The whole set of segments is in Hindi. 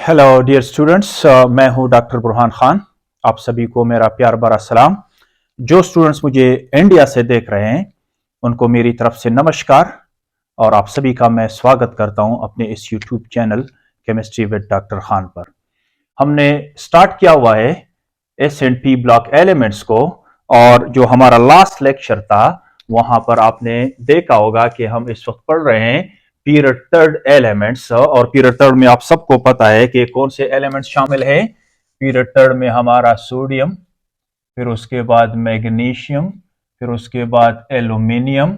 हेलो डियर स्टूडेंट्स, मैं हूं डॉक्टर बुरहान खान। आप सभी को मेरा प्यार भरा सलाम। जो स्टूडेंट्स मुझे इंडिया से देख रहे हैं उनको मेरी तरफ से नमस्कार और आप सभी का मैं स्वागत करता हूं अपने इस YouTube channel chemistry with doctor Khan पर। हमने स्टार्ट किया हुआ है एस&पी ब्लॉक एलिमेंट्स को, और जो हमारा लास्ट लेक्चर था वहां पर आपने देखा होगा कि हम इस वक्त पढ़ रहे हैं पीरियड थर्ड एलिमेंट्स। और पीरियड थर्ड में आप सबको पता है कि कौन से एलिमेंट्स शामिल है। पीरियड थर्ड में हमारा सोडियम, फिर उसके बाद मैग्नीशियम, फिर उसके बाद एल्यूमिनियम,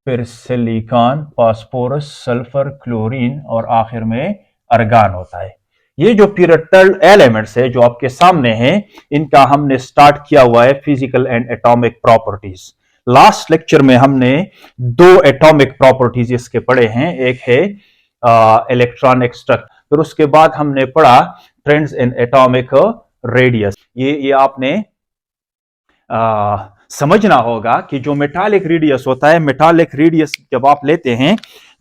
फिर सिलिकॉन, फास्फोरस, सल्फर, क्लोरीन और आखिर में अर्गान होता है। ये जो पीरियड थर्ड एलिमेंट्स है जो आपके सामने हैं, इनका हमने स्टार्ट किया हुआ है physical and atomic properties. Last lecture में हमने दो एटॉमिक प्रॉपर्टीज इसके पढ़े हैं, एक है इलेक्ट्रॉनिक स्ट्रक्चर, फिर उसके बाद हमने पढ़ा ट्रेंड्स इन एटॉमिक रेडियस। ये आपने समझना होगा कि जो मेटालिक रेडियस होता है, मेटालिक रेडियस जब आप लेते हैं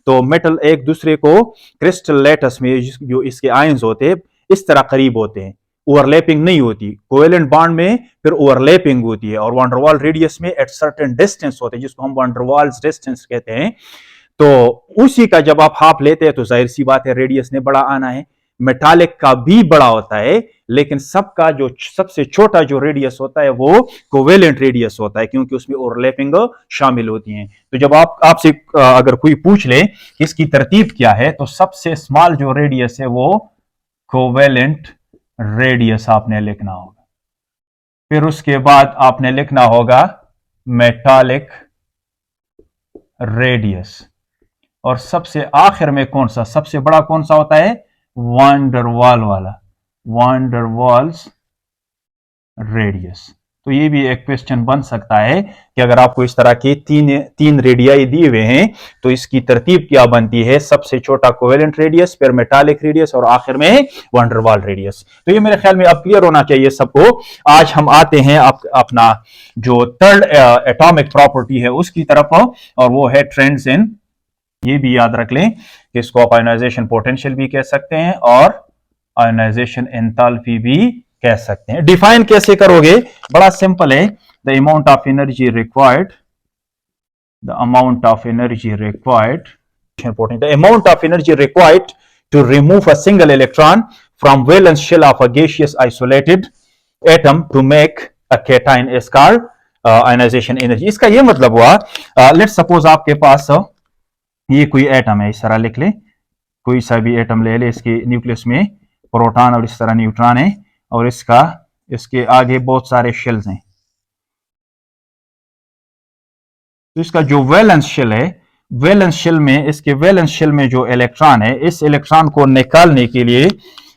तो मेटल एक दूसरे को क्रिस्टल लेटस में जो इसके आयंस होते हैं इस तरह करीब होते हैं, ओवरलैपिंग नहीं होती। कोवेलेंट बॉन्ड में फिर ओवरलैपिंग होती है और वैन-डेर-वाल्स रेडियस में एट सर्टेन डिस्टेंस होते हैं जिसको हम वैन-डेर-वाल्स डिस्टेंस कहते हैं। तो उसी का जब आप हाफ लेते हैं तो जाहिर सी बात है रेडियस ने बड़ा आना है। मेटालिक का भी बड़ा होता है, लेकिन सबका जो सबसे छोटा जो रेडियस होता है वो कोवेलेंट रेडियस होता है, क्योंकि उसमें ओवरलैपिंग शामिल होती हैं। तो जब आपसे अगर कोई पूछ ले कि इसकी तरतीब क्या है, तो सबसे स्मॉल जो रेडियस है वो कोवेलेंट रेडियस आपने लिखना होगा। फिर उसके बाद आपने लिखना होगा मेटालिक रेडियस, और सबसे आखिर में कौन सा सबसे बड़ा कौन सा होता है? वैन डेर वाल वाला, वैन डेर वाल्स रेडियस। तो ये भी एक क्वेश्चन बन सकता है कि अगर आपको इस तरह के तीन रेडियाई दिए हुए हैं तो इसकी तरतीब क्या बनती है? सबसे छोटा कोवेलेंट रेडियस, फिर मेटालिक रेडियस और आखिर में वैन डेर वाल रेडियस। तो ये मेरे ख्याल में अब क्लियर होना चाहिए सबको। आज हम आते हैं अपना जो थर्ड एटॉमिक प्रॉपर्टी है उसकी तरफ, और वो है ट्रेंड्स इन, ये भी याद रख लें कि इसको आप आयोनाइजेशन पोटेंशियल भी कह सकते हैं और आयोनाइजेशन एंथैल्पी भी कह सकते हैं। डिफाइन कैसे करोगे? बड़ा सिंपल है। The amount of energy required, the amount of energy required, the amount of energy required to remove a single electron from valence shell of a gaseous isolated atom to make a cation is called ionisation energy. इसका यह मतलब हुआ, लेट सपोज आपके पास ये कोई एटम है, इस तरह लिख ले, कोई सा भी एटम ले ले, इसके न्यूक्लियस में प्रोटॉन और इस तरह न्यूट्रॉन है, और इसके आगे बहुत सारे शेल्स हैं। तो इसका जो वैलेंस शेल है, वैलेंस शेल में, इसके वैलेंस शेल में जो इलेक्ट्रॉन है, इस इलेक्ट्रॉन को निकालने के लिए,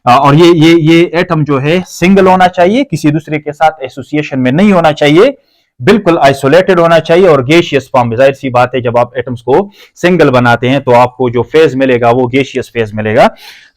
और ये एटम जो है सिंगल होना चाहिए, किसी दूसरे के साथ एसोसिएशन में नहीं होना चाहिए, बिल्कुल आइसोलेटेड होना चाहिए और गैसियस फॉर्म में। जाहिर सी बात है जब आप एटम्स को सिंगल बनाते हैं तो आपको जो फेज मिलेगा वो गैसियस फेज मिलेगा।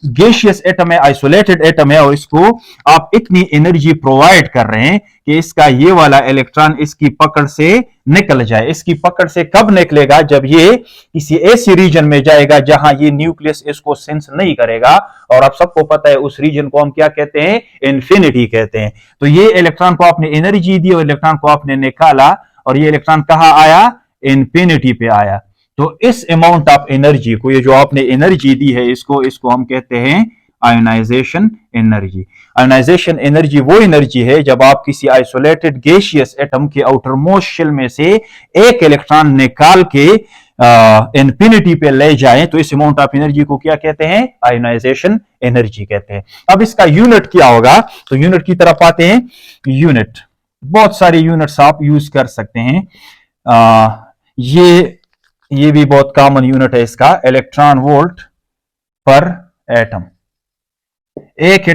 गैसियस एटम है, आइसोलेटेड एटम है, और इसको आप इतनी एनर्जी प्रोवाइड कर रहे हैं कि इसका ये वाला इलेक्ट्रॉन इसकी पकड़ से निकल जाए। इसकी पकड़ से कब निकलेगा? जब ये किसी ऐसी रीजन में जाएगा जहां ये न्यूक्लियस इसको सेंस नहीं करेगा, और आप सबको पता है उस रीजन को हम क्या कहते हैं? इन्फिनिटी कहते हैं। तो ये इलेक्ट्रॉन को आपने एनर्जी दी और इलेक्ट्रॉन को आपने निकाला, और ये इलेक्ट्रॉन कहां आया? इन्फिनिटी पे आया। तो इस अमाउंट ऑफ एनर्जी को, ये जो आपने एनर्जी दी है, इसको हम कहते हैं आयोनाइजेशन एनर्जी। आयोनाइजेशन एनर्जी वो एनर्जी है जब आप किसी आइसोलेटेड गैसियस एटम के आउटर मोस्ट शेल में से एक इलेक्ट्रॉन निकाल के इन्फिनिटी पे ले जाएं, तो इस अमाउंट ऑफ एनर्जी को क्या कहते हैं? आयोनाइजेशन एनर्जी कहते हैं। अब इसका यूनिट क्या होगा? तो यूनिट की तरफ आते हैं। यूनिट, बहुत सारे यूनिट्स आप यूज कर सकते हैं। ये भी बहुत कॉमन यूनिट है इसका, इलेक्ट्रॉन वोल्ट पर एटम। एक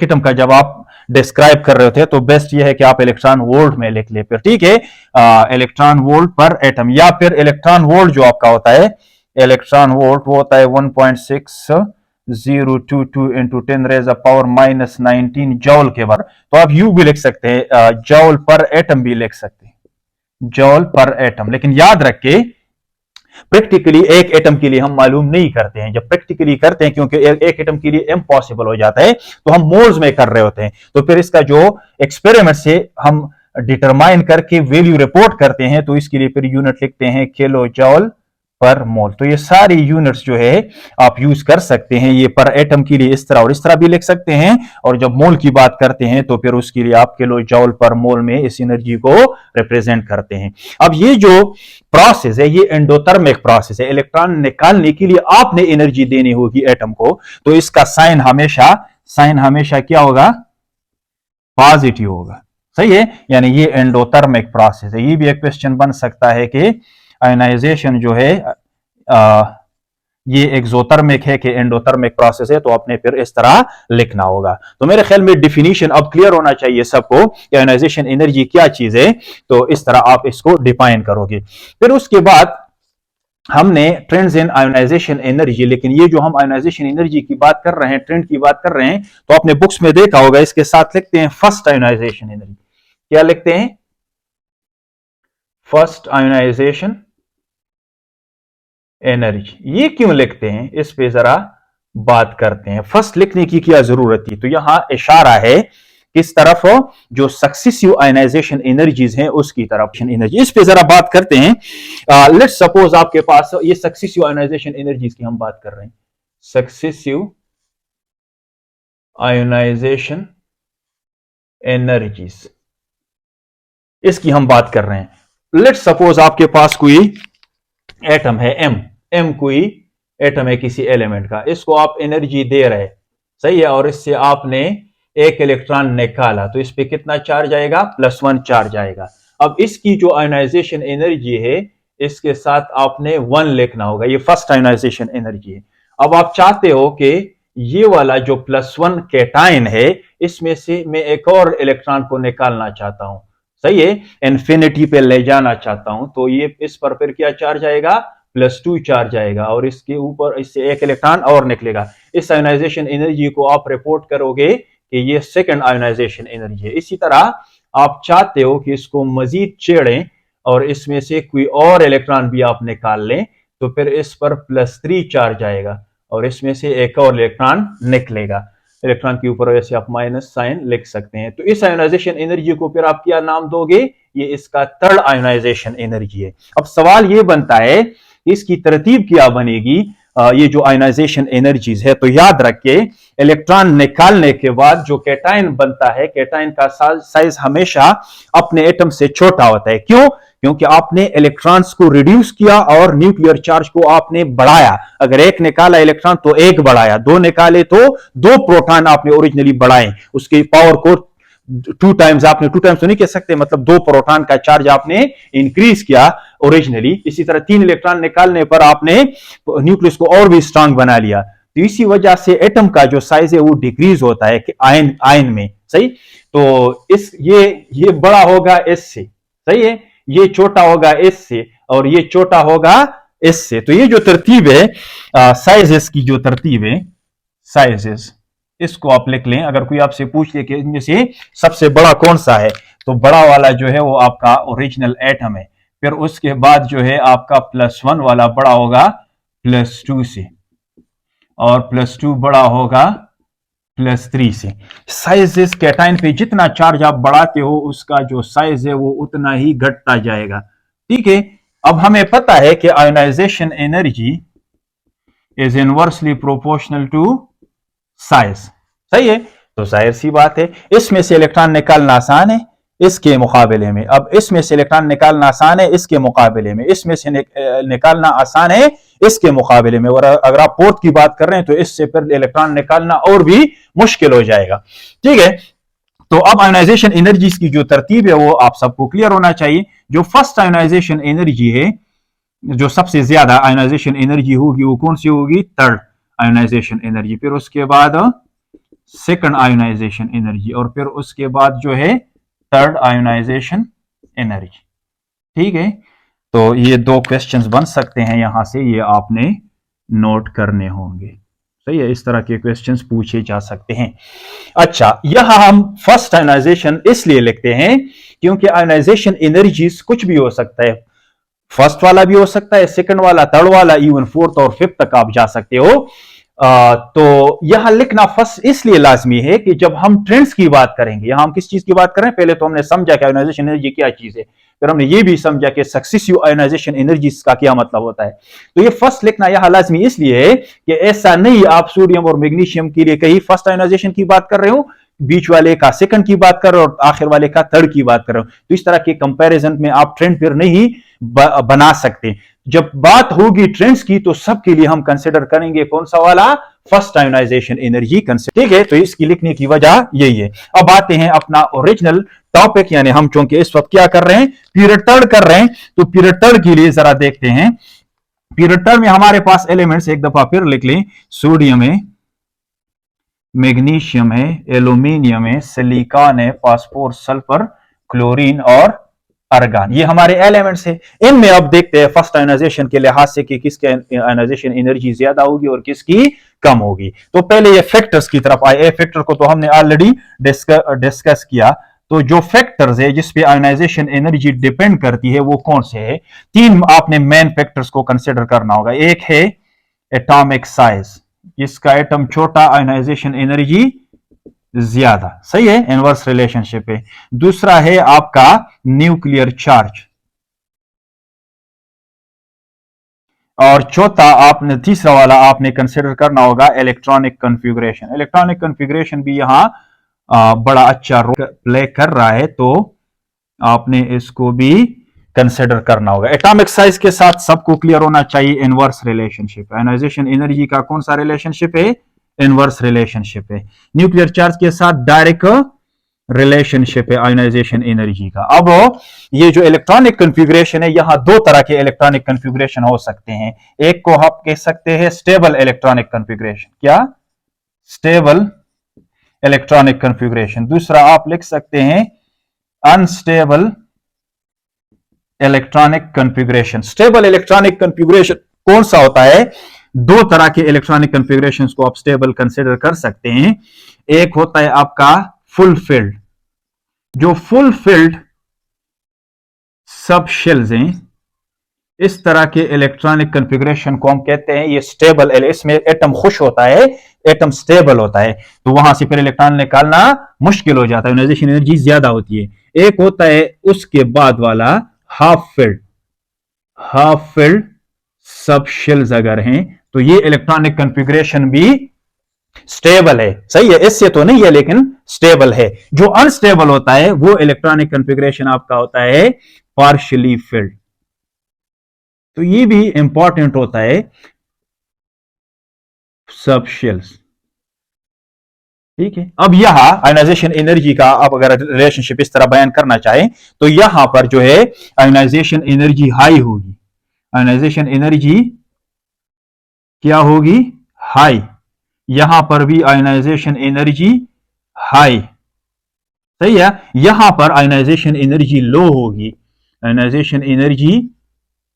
एटम का जब आप डिस्क्राइब कर रहे होते हैं तो बेस्ट ये है कि आप इलेक्ट्रॉन वोल्ट में लिख ले, फिर ठीक है, इलेक्ट्रॉन वोल्ट पर एटम। या फिर इलेक्ट्रॉन वोल्ट जो आपका होता है, इलेक्ट्रॉन वोल्ट वो होता है 1.6022 इंटू 10⁻⁻⁻19 जॉल के बराबर। तो आप यू भी लिख सकते हैं, जॉल पर एटम भी लिख सकते हैं, जॉल पर एटम। लेकिन याद रख के प्रैक्टिकली एक एटम के लिए हम मालूम नहीं करते हैं। जब प्रैक्टिकली करते हैं, क्योंकि एक एटम के लिए इम्पॉसिबल हो जाता है, तो हम मोल्स में कर रहे होते हैं। तो फिर इसका जो एक्सपेरिमेंट से हम डिटरमाइन करके वैल्यू रिपोर्ट करते हैं, तो इसके लिए फिर यूनिट लिखते हैं किलो जॉल पर मोल। तो ये सारी यूनिट्स जो है आप यूज कर सकते हैं। ये पर एटम के लिए इस तरह और इस तरह भी लिख सकते हैं, और जब मोल की बात करते हैं तो फिर उसके लिए आप किलो जॉल पर मोल में इस एनर्जी को रिप्रेजेंट करते हैं। अब ये जो प्रोसेस है, ये एंडोथर्मिक प्रोसेस है। इलेक्ट्रॉन निकालने के लिए आपने एनर्जी देनी होगी एटम को, तो इसका साइन हमेशा क्या होगा? पॉजिटिव होगा। सही है, यानी ये एंडोथर्मिक प्रोसेस है। ये भी एक क्वेश्चन बन सकता है कि आयोनाइजेशन जो है ये एक्सोथर्मिक है कि एंडोथर्मिक प्रोसेस है, तो आपने फिर इस तरह लिखना होगा। तो मेरे ख्याल में डिफिनीशन अब क्लियर होना चाहिए सबको कि आयोनाइजेशन एनर्जी क्या चीज है। तो इस तरह आप इसको डिफाइन करोगे। फिर उसके बाद हमने ट्रेंड्स इन आयोनाइजेशन एनर्जी, लेकिन ये जो हम आयोनाइजेशन एनर्जी की बात कर रहे हैं, ट्रेंड की बात कर रहे हैं, तो आपने बुक्स में देखा होगा इसके साथ लिखते हैं फर्स्ट आयोनाइजेशन एनर्जी। क्या लिखते हैं? First ionisation energy. ये क्यों लिखते हैं, इस पे जरा बात करते हैं। फर्स्ट लिखने की क्या जरूरत थी? तो यहां इशारा है किस तरफ? जो सक्सेसिव आयोनाइजेशन एनर्जीज हैं उसकी तरफ। एनर्जी, इस पे जरा बात करते हैं। लेट्स सपोज आपके पास ये सक्सेसिव आयोनाइजेशन एनर्जीज की हम बात कर रहे हैं। सक्सेसिव आयोनाइजेशन एनर्जीज, इसकी हम बात कर रहे हैं। लेट्स सपोज आपके पास कोई एटम है, एम कोई एटम है किसी एलिमेंट का, इसको आप एनर्जी दे रहे, सही है, और इससे आपने एक इलेक्ट्रॉन निकाला, तो इस पे कितना चार्ज आएगा? +1 चार्ज आएगा। अब इसकी जो आयोनाइजेशन एनर्जी है, इसके साथ आपने 1 लिखना होगा। ये फर्स्ट आयोनाइजेशन एनर्जी है। अब आप चाहते हो कि ये वाला जो +1 कैटायन है, इसमें से मैं एक और इलेक्ट्रॉन को निकालना चाहता हूं, सही है, इन्फिनिटी पे ले जाना चाहता हूं, तो ये इस पर फिर क्या चार्ज आएगा? +2 चार्ज आएगा, और इसके ऊपर इससे एक इलेक्ट्रॉन और निकलेगा। इस आयोनाइजेशन एनर्जी को आप रिपोर्ट करोगे कि ये सेकंड आयोनाइजेशन एनर्जी है। इसी तरह आप चाहते हो कि इसको मजीद छेड़ें और इसमें से कोई और इलेक्ट्रॉन भी आप निकाल लें, तो फिर इस पर +3 चार्ज आएगा और इसमें से एक और इलेक्ट्रॉन निकलेगा। इलेक्ट्रॉन के ऊपर वैसे आप माइनस साइन लिख सकते हैं। तो इस आयोनाइजेशन एनर्जी को फिर आप क्या नाम दोगे? ये इसका थर्ड आयोनाइजेशन एनर्जी है। अब सवाल ये बनता है कि इसकी तरतीब क्या बनेगी? ये जो आयोनाइजेशन एनर्जीज है, तो याद रखिए इलेक्ट्रॉन निकालने के बाद जो कैटायन बनता है, कैटायन का साइज हमेशा अपने एटम से छोटा होता है। क्यों? क्योंकि आपने इलेक्ट्रॉन्स को रिड्यूस किया और न्यूक्लियर चार्ज को आपने बढ़ाया। अगर एक निकाला इलेक्ट्रॉन तो एक बढ़ाया, 2 निकाले तो 2 प्रोटॉन आपने ओरिजिनली बढ़ाए, उसकी पावर को 2 टाइम्स, आपने 2 टाइम्स तो नहीं कह सकते, मतलब 2 प्रोटॉन का चार्ज आपने इंक्रीज किया ओरिजिनली। इसी तरह 3 इलेक्ट्रॉन निकालने पर आपने न्यूक्लियस को और भी स्ट्रांग बना लिया। तो इसी वजह से एटम का जो साइज है वो डिक्रीज होता है कि आयन में, सही। तो इस ये बड़ा होगा इससे, सही है, ये छोटा होगा इससे और ये छोटा होगा इससे। तो ये जो तरतीब है साइजेस की, जो तरतीब है साइजेस, इसको आप लिख लें। अगर कोई आपसे पूछ ले कि इनमें से सबसे बड़ा कौन सा है, तो बड़ा वाला जो है वो आपका ओरिजिनल एटम है। फिर उसके बाद जो है आपका +1 वाला बड़ा होगा +2 से, और +2 बड़ा होगा +3 से। साइजेस कैटायन पे जितना चार्ज आप बढ़ाते हो उसका जो साइज है वो उतना ही घटता जाएगा, ठीक है। अब हमें पता है कि ionisation energy is inversely proportional to size, सही है। तो जाहिर सी बात है इसमें से इलेक्ट्रॉन निकालना आसान है इसके मुकाबले में। अब इसमें से इलेक्ट्रॉन निकालना आसान है इसके मुकाबले में, इसमें से निकालना आसान है इसके मुकाबले में, और अगर आप फोर्थ की बात कर रहे हैं तो इससे फिर इलेक्ट्रॉन निकालना और भी मुश्किल हो जाएगा, ठीक है। तो अब आयोनाइजेशन एनर्जीज की जो तरतीब है वो आप सबको क्लियर होना चाहिए। जो फर्स्ट आयोनाइजेशन एनर्जी है, जो सबसे ज्यादा आयोनाइजेशन एनर्जी होगी वो कौन सी होगी? Third ionization energy. फिर उसके बाद सेकंड आयोनाइजेशन एनर्जी, और फिर उसके बाद जो है थर्ड आयोनाइजेशन एनर्जी, ठीक है। तो ये 2 क्वेश्चंस बन सकते हैं यहां से, ये आपने नोट करने होंगे, सही है। इस तरह के क्वेश्चंस पूछे जा सकते हैं। अच्छा, यहां हम फर्स्ट आयोनाइजेशन इसलिए लिखते हैं क्योंकि आयोनाइजेशन एनर्जीज कुछ भी हो सकता है। फर्स्ट वाला भी हो सकता है, सेकंड वाला, थर्ड वाला, इवन फोर्थ और फिफ्थ तक आप जा सकते हो। तो यहां लिखना फर्स्ट इसलिए लाजमी है कि जब हम ट्रेंड्स की बात करेंगे, यहां हम किस चीज की बात करें, पहले तो हमने समझा कि आयोनाइजेशन एनर्जी क्या चीज है, फिर हमने ये भी समझा कि सक्सेसिव आयोनाइजेशन एनर्जी का क्या मतलब होता है। तो ये फर्स्ट लिखना यहां लाजमी इसलिए है कि ऐसा नहीं आप सोडियम और मैग्नीशियम के लिए कहीं फर्स्ट आयोनाइजेशन की बात कर रहे हो, बीच वाले का सेकंड की बात कर रहे हो और आखिर वाले का थर्ड की बात कर रहे हो। तो इस तरह के कंपैरिजन में आप ट्रेंड फिर नहीं बना सकते। जब बात होगी ट्रेंड्स की तो सबके लिए हम कंसिडर करेंगे कौन सा वाला, फर्स्ट आयोनाइजेशन एनर्जी कंसिडर, ठीक है। तो इसकी लिखने की वजह यही है। अब आते हैं अपना ओरिजिनल टॉपिक, यानी हम चूंकि इस वक्त क्या कर रहे हैं, पीरियड थर्ड कर रहे हैं, तो पीरियड थर्ड के लिए जरा देखते हैं। पीरियड थर्ड में हमारे पास एलिमेंट्स एक दफा फिर लिख लें, सोडियम है, मैग्नीशियम है, एल्यूमिनियम है, सिलिकॉन है, फास्फोर, सल्फर, क्लोरीन और अर्गान, ये हमारे एलिमेंट्स है। इनमें अब देखते हैं फर्स्ट आयोनाइजेशन के लिहाज से कि किसके आयोनाइजेशन एनर्जी ज्यादा होगी और किसकी कम होगी। तो पहले ये फैक्टर्स की तरफ आए। ए फैक्टर को तो हमने ऑलरेडी डिस्कस किया। तो जो फैक्टर्स है जिसपे आयोनाइजेशन एनर्जी डिपेंड करती है वो कौन से है, तीन आपने मेन फैक्टर्स को कंसिडर करना होगा। एक है एटॉमिक साइज, जिसका एटम छोटा आयोनाइजेशन एनर्जी ज्यादा, सही है, इनवर्स रिलेशनशिप है। दूसरा है आपका न्यूक्लियर चार्ज, और चौथा आपने, तीसरा वाला आपने कंसिडर करना होगा इलेक्ट्रॉनिक कॉन्फ़िगरेशन। इलेक्ट्रॉनिक कॉन्फ़िगरेशन भी यहां बड़ा अच्छा रोल प्ले कर रहा है, तो आपने इसको भी कंसिडर करना होगा। एटॉमिक साइज के साथ सबको क्लियर होना चाहिए इनवर्स रिलेशनशिप, आयोनाइजेशन एनर्जी का कौन सा रिलेशनशिप है, इनवर्स रिलेशनशिप है। न्यूक्लियर चार्ज के साथ डायरेक्ट रिलेशनशिप है आयोनाइजेशन एनर्जी का। अब ये जो इलेक्ट्रॉनिक कॉन्फ़िगरेशन है, यहां दो तरह के इलेक्ट्रॉनिक कॉन्फ़िगरेशन हो सकते हैं। एक को आप कह सकते हैं स्टेबल इलेक्ट्रॉनिक कॉन्फ़िगरेशन, क्या, स्टेबल इलेक्ट्रॉनिक कॉन्फ़िगरेशन। दूसरा आप लिख सकते हैं unstable electronic configuration. Stable electronic configuration कौन सा होता है, दो तरह के इलेक्ट्रॉनिक कॉन्फ़िगरेशंस को आप स्टेबल कंसीडर कर सकते हैं। एक होता है आपका फुल फिल्ड, जो फुल फिल्ड सब शेल्स हैं, इस तरह के इलेक्ट्रॉनिक कॉन्फ़िगरेशन को हम कहते हैं ये स्टेबल। इसमें एटम खुश होता है, एटम स्टेबल होता है, तो वहां से फिर इलेक्ट्रॉन निकालना मुश्किल हो जाता है, आयोनाइजेशन एनर्जी ज्यादा होती है। एक होता है उसके बाद वाला हाफ फिल्ड, हाफ फिल्ड सब शेल्स अगर हैं तो ये इलेक्ट्रॉनिक कॉन्फ़िगरेशन भी स्टेबल है, सही है, इससे तो नहीं है लेकिन स्टेबल है। जो अनस्टेबल होता है वो इलेक्ट्रॉनिक कॉन्फ़िगरेशन आपका होता है पार्शियली फिल्ड, तो ये भी इंपॉर्टेंट होता है सब शेल्स, ठीक है। अब यहां आयोनाइजेशन एनर्जी का आप अगर रिलेशनशिप इस तरह बयान करना चाहें तो यहां पर जो है आयोनाइजेशन एनर्जी हाई होगी, आयोनाइजेशन एनर्जी क्या होगी, हाई। यहां पर भी आयोनाइजेशन एनर्जी हाई, सही है। यहां पर आयोनाइजेशन एनर्जी लो होगी, आयोनाइजेशन एनर्जी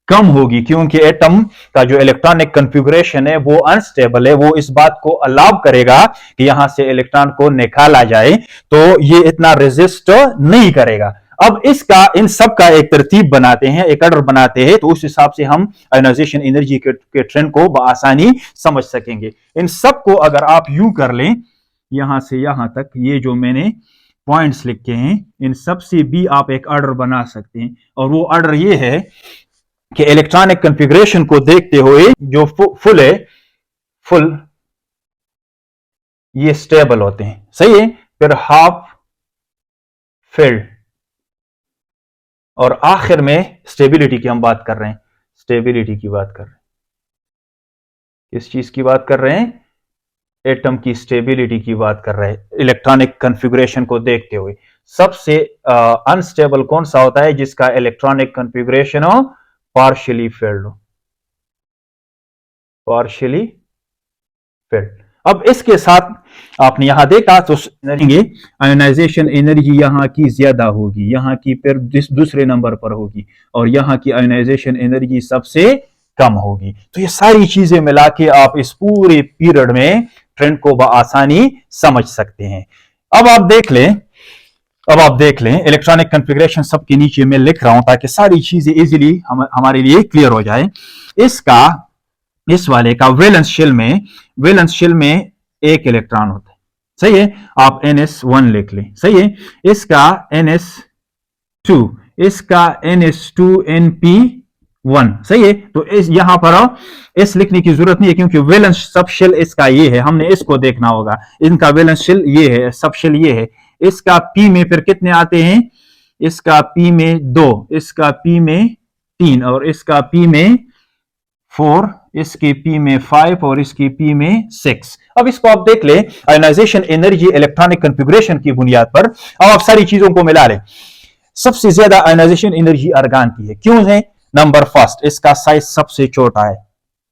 कम होगी, क्योंकि एटम का जो इलेक्ट्रॉनिक कॉन्फ़िगरेशन है वो अनस्टेबल है, वो इस बात को अलाउ करेगा कि यहां से इलेक्ट्रॉन को निकाला जाए, तो ये इतना रेजिस्ट नहीं करेगा। अब इसका, इन सब का एक तरतीब बनाते हैं, एक ऑर्डर बनाते हैं, तो उस हिसाब से हम आयोनाइजेशन एनर्जी के ट्रेंड को बआसानी समझ सकेंगे। इन सब को अगर आप यूं कर लें, यहां से यहां तक ये जो मैंने पॉइंट्स लिखे हैं, इन सब से भी आप एक ऑर्डर बना सकते हैं, और वो ऑर्डर ये है कि इलेक्ट्रॉनिक कॉन्फ़िगरेशन को देखते हुए जो फुल है, फुल ये स्टेबल होते हैं, सही है, फिर हाफ फिल्ड, और आखिर में स्टेबिलिटी की हम बात कर रहे हैं, स्टेबिलिटी की बात कर रहे हैं, किस चीज की बात कर रहे हैं, एटम की स्टेबिलिटी की बात कर रहे हैं इलेक्ट्रॉनिक कॉन्फ़िगरेशन को देखते हुए। सबसे अनस्टेबल कौन सा होता है, जिसका इलेक्ट्रॉनिक कॉन्फ़िगरेशन हो पार्शियली फिल्ड हो, पार्शियली फिल्ड। अब इसके साथ आपने यहां देखा तो आयोनाइजेशन एनर्जी यहां की ज्यादा होगी, यहां की फिर दूसरे नंबर पर होगी, और यहां की आयोनाइजेशन एनर्जी सबसे कम होगी। तो ये सारी चीजें मिला के आप इस पूरे पीरियड में ट्रेंड को बआसानी समझ सकते हैं। अब आप देख लें अब आप देख लें इलेक्ट्रॉनिक कॉन्फ़िगरेशन सबके नीचे मैं लिख रहा हूं ताकि सारी चीजें इजीली हमारे लिए क्लियर हो जाए। इसका इस वाले का वैलेंस शेल में एक इलेक्ट्रॉन होता है, सही है। आप NS1 लिख लें, सही है। इसका NS2, इसका NS2NP1, सही है। तो इस यहां पर इस लिखने की जरूरत नहीं है क्योंकि वैलेंस सब शेल इसका ये है, हमने इसको देखना होगा। इनका वैलेंस शेल ये है, सब शेल ये है। इसका P में फिर कितने आते हैं? इसका P में 2, इसका P में 3 और इसका P में 4, इसकी P में 5 और इसकी P में 6। अब इसको आप देख ले आयोनाइजेशन एनर्जी इलेक्ट्रॉनिक कॉन्फ़िगरेशन की बुनियाद पर। अब आप सारी चीजों को मिला लें। सबसे ज्यादा आयोनाइजेशन एनर्जी आर्गन की है, क्यों है? नंबर फर्स्ट, इसका साइज सबसे छोटा है,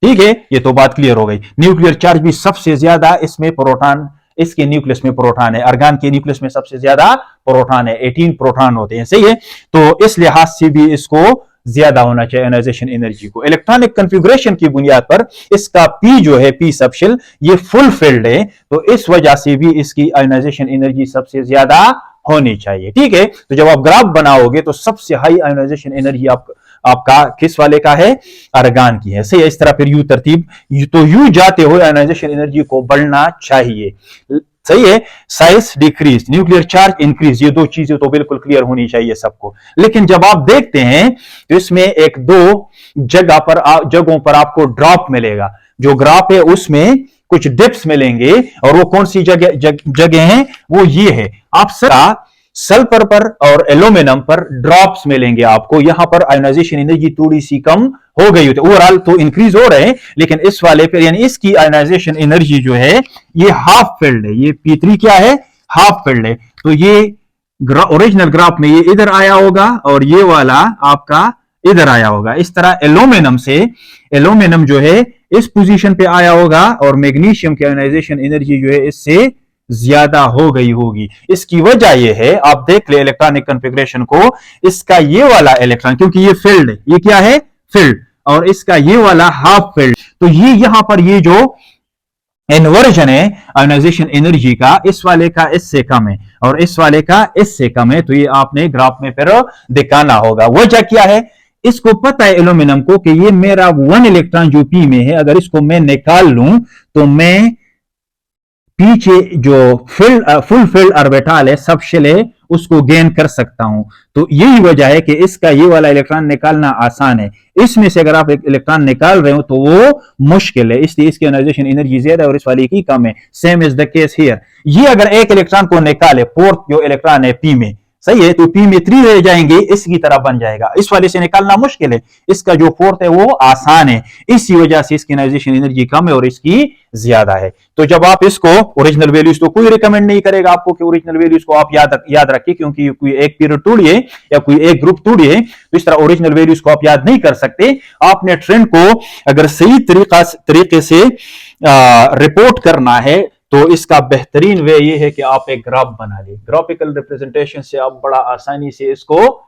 ठीक है, ये तो बात क्लियर हो गई। न्यूक्लियर चार्ज भी सबसे ज्यादा इसमें प्रोटॉन, इसके न्यूक्लियस में प्रोटॉन है। आर्गन के न्यूक्लियस में सबसे ज्यादा प्रोटॉन है, 18 प्रोटॉन होते हैं, सही है। तो इस लिहाज से भी इसको ज्यादा होना चाहिए आयोनाइजेशन एनर्जी को। इलेक्ट्रॉनिक कॉन्फ़िगरेशन की बुनियाद पर इसका P जो है, P सबशेल, ये फुल फिल्ड है, तो इस वजह से भी इसकी आयोनाइजेशन एनर्जी सबसे ज्यादा होनी चाहिए, ठीक है। तो जब आप ग्राफ बनाओगे तो सबसे हाई आयोनाइजेशन एनर्जी आपका किस वाले का है? आर्गन की है, सही है। इस तरह फिर यू तरतीब, तो यू जाते हुए आयोनाइजेशन एनर्जी को बढ़ना चाहिए, सही है। Size decrease, nuclear charge increase, ये दो चीजें तो बिल्कुल क्लियर होनी चाहिए सबको। लेकिन जब आप देखते हैं तो इसमें एक दो जगहों पर आपको ड्रॉप मिलेगा। जो ग्राफ है उसमें कुछ डिप्स मिलेंगे और वो कौन सी जगह हैं? वो ये है। आप सल्फर पर और एल्यूमिनियम पर ड्रॉप्स मिलेंगे आपको। यहां पर आयोनाइजेशन एनर्जी थोड़ी सी कम हो गई होती है, ओवरऑल तो इंक्रीज हो रहे हैं, लेकिन इस वाले पर यानी इसकी आयोनाइजेशन एनर्जी जो है ये हाफ फील्ड है। ये P3 क्या है? हाफ फील्ड है। तो ये ओरिजिनल ग्राफ में ये इधर आया होगा और ये वाला आपका इधर आया होगा। इस तरह एल्यूमिनियम जो है इस पोजीशन पे आया होगा और मैग्नीशियम की आयोनाइजेशन एनर्जी जो है इससे ज्यादा हो गई होगी। इसकी वजह यह है, आप देख ले इलेक्ट्रॉनिक कॉन्फ़िगरेशन को, इसका ये वाला इलेक्ट्रॉन, क्योंकि ये फील्ड है, ये क्या है? फील्ड, और इसका ये वाला हाफ फील्ड, तो ये यहां पर ये जो इन्वर्जन है आयोनाइजेशन एनर्जी का, इस वाले का इससे कम है और इस वाले का इससे कम है। तो ये आपने ग्राफ में फिर दिखाना होगा। वजह क्या है? इसको पता है एल्यूमिनियम को कि ये मेरा 1 इलेक्ट्रॉन जो P में है, अगर इसको मैं निकाल लूं तो मैं पीछे जो फुल फील्ड ऑर्बिटल है, सबशेल है, उसको गेन कर सकता हूं। तो यही वजह है कि इसका ये वाला इलेक्ट्रॉन निकालना आसान है। इसमें से अगर आप एक इलेक्ट्रॉन निकाल रहे हो तो वो मुश्किल है, इसलिए इसकी आयोनाइजेशन एनर्जी ज्यादा है और इस वाले की कम है। Same is the case here. ये अगर एक इलेक्ट्रॉन को निकाले, फोर्थ जो इलेक्ट्रॉन है P में, सही है, तो P में 3 रह जाएंगे, इसकी तरह बन जाएगा। इस वाले से निकालना मुश्किल है, इसका जो फोर्थ है वो आसान है। इसी वजह से इसकी आयोनाइजेशन एनर्जी कम है और इसकी ज्यादा है। तो जब आप इसको ओरिजिनल वैल्यूज, तो कोई रिकमेंड नहीं करेगा आपको कि ओरिजिनल वैल्यूज को आप याद रखिए, क्योंकि कोई एक पीरियड तोड़िए या कोई एक ग्रुप तोड़िए तो इस तरह ओरिजिनल वैल्यूज को आप याद नहीं कर सकते। आपने ट्रेंड को अगर सही तरीके से रिपोर्ट करना है तो इसका बेहतरीन वे ये है कि आप एक ग्राफ बना ले। ग्राफिकल रिप्रेजेंटेशन से आप बड़ा आसानी से इसको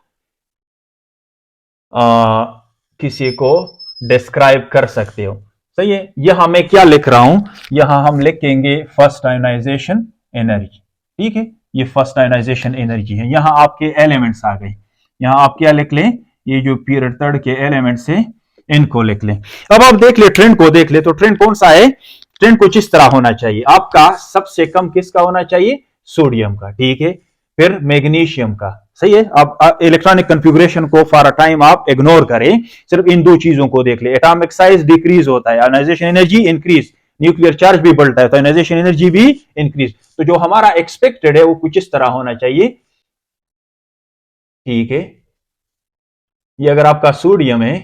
किसी को डिस्क्राइब कर सकते हो, सही है। यहां मैं क्या लिख रहा हूं? यहां हम लिखेंगे फर्स्ट आयोनाइजेशन एनर्जी, ठीक है। ये फर्स्ट आयोनाइजेशन एनर्जी है। यहां आपके एलिमेंट्स आ गए, यहां आप क्या लिख लें? ये जो पीरियड थर्ड के एलिमेंट्स है इनको लिख लें। अब आप देख ले, ट्रेंड को देख ले, तो ट्रेंड कौन सा है? ट्रेंड कुछ इस तरह होना चाहिए। आपका सबसे कम किसका होना चाहिए? सोडियम का, ठीक है, फिर मैग्नीशियम का, सही है। अब इलेक्ट्रॉनिक कॉन्फ़िगरेशन को फॉर अ टाइम आप इग्नोर करें, सिर्फ इन दो चीजों को देख ले। एटॉमिक साइज डिक्रीज होता है, ionisation energy increase, nuclear charge भी बढ़ता है तो आयोनाइजेशन एनर्जी भी इंक्रीज। तो जो हमारा एक्सपेक्टेड है वो कुछ इस तरह होना चाहिए, ठीक है। ये अगर आपका सोडियम है